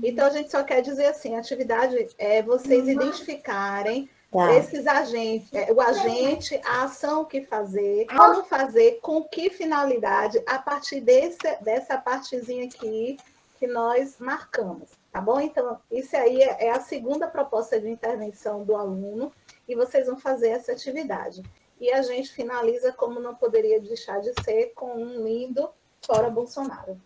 Então, a gente só quer dizer assim, a atividade é vocês identificarem esses agentes, o agente, a ação que fazer, como fazer, com que finalidade, a partir dessa partezinha aqui que nós marcamos, tá bom? Então, isso aí é a segunda proposta de intervenção do aluno, e vocês vão fazer essa atividade. E a gente finaliza, como não poderia deixar de ser, com um lindo Fora Bolsonaro.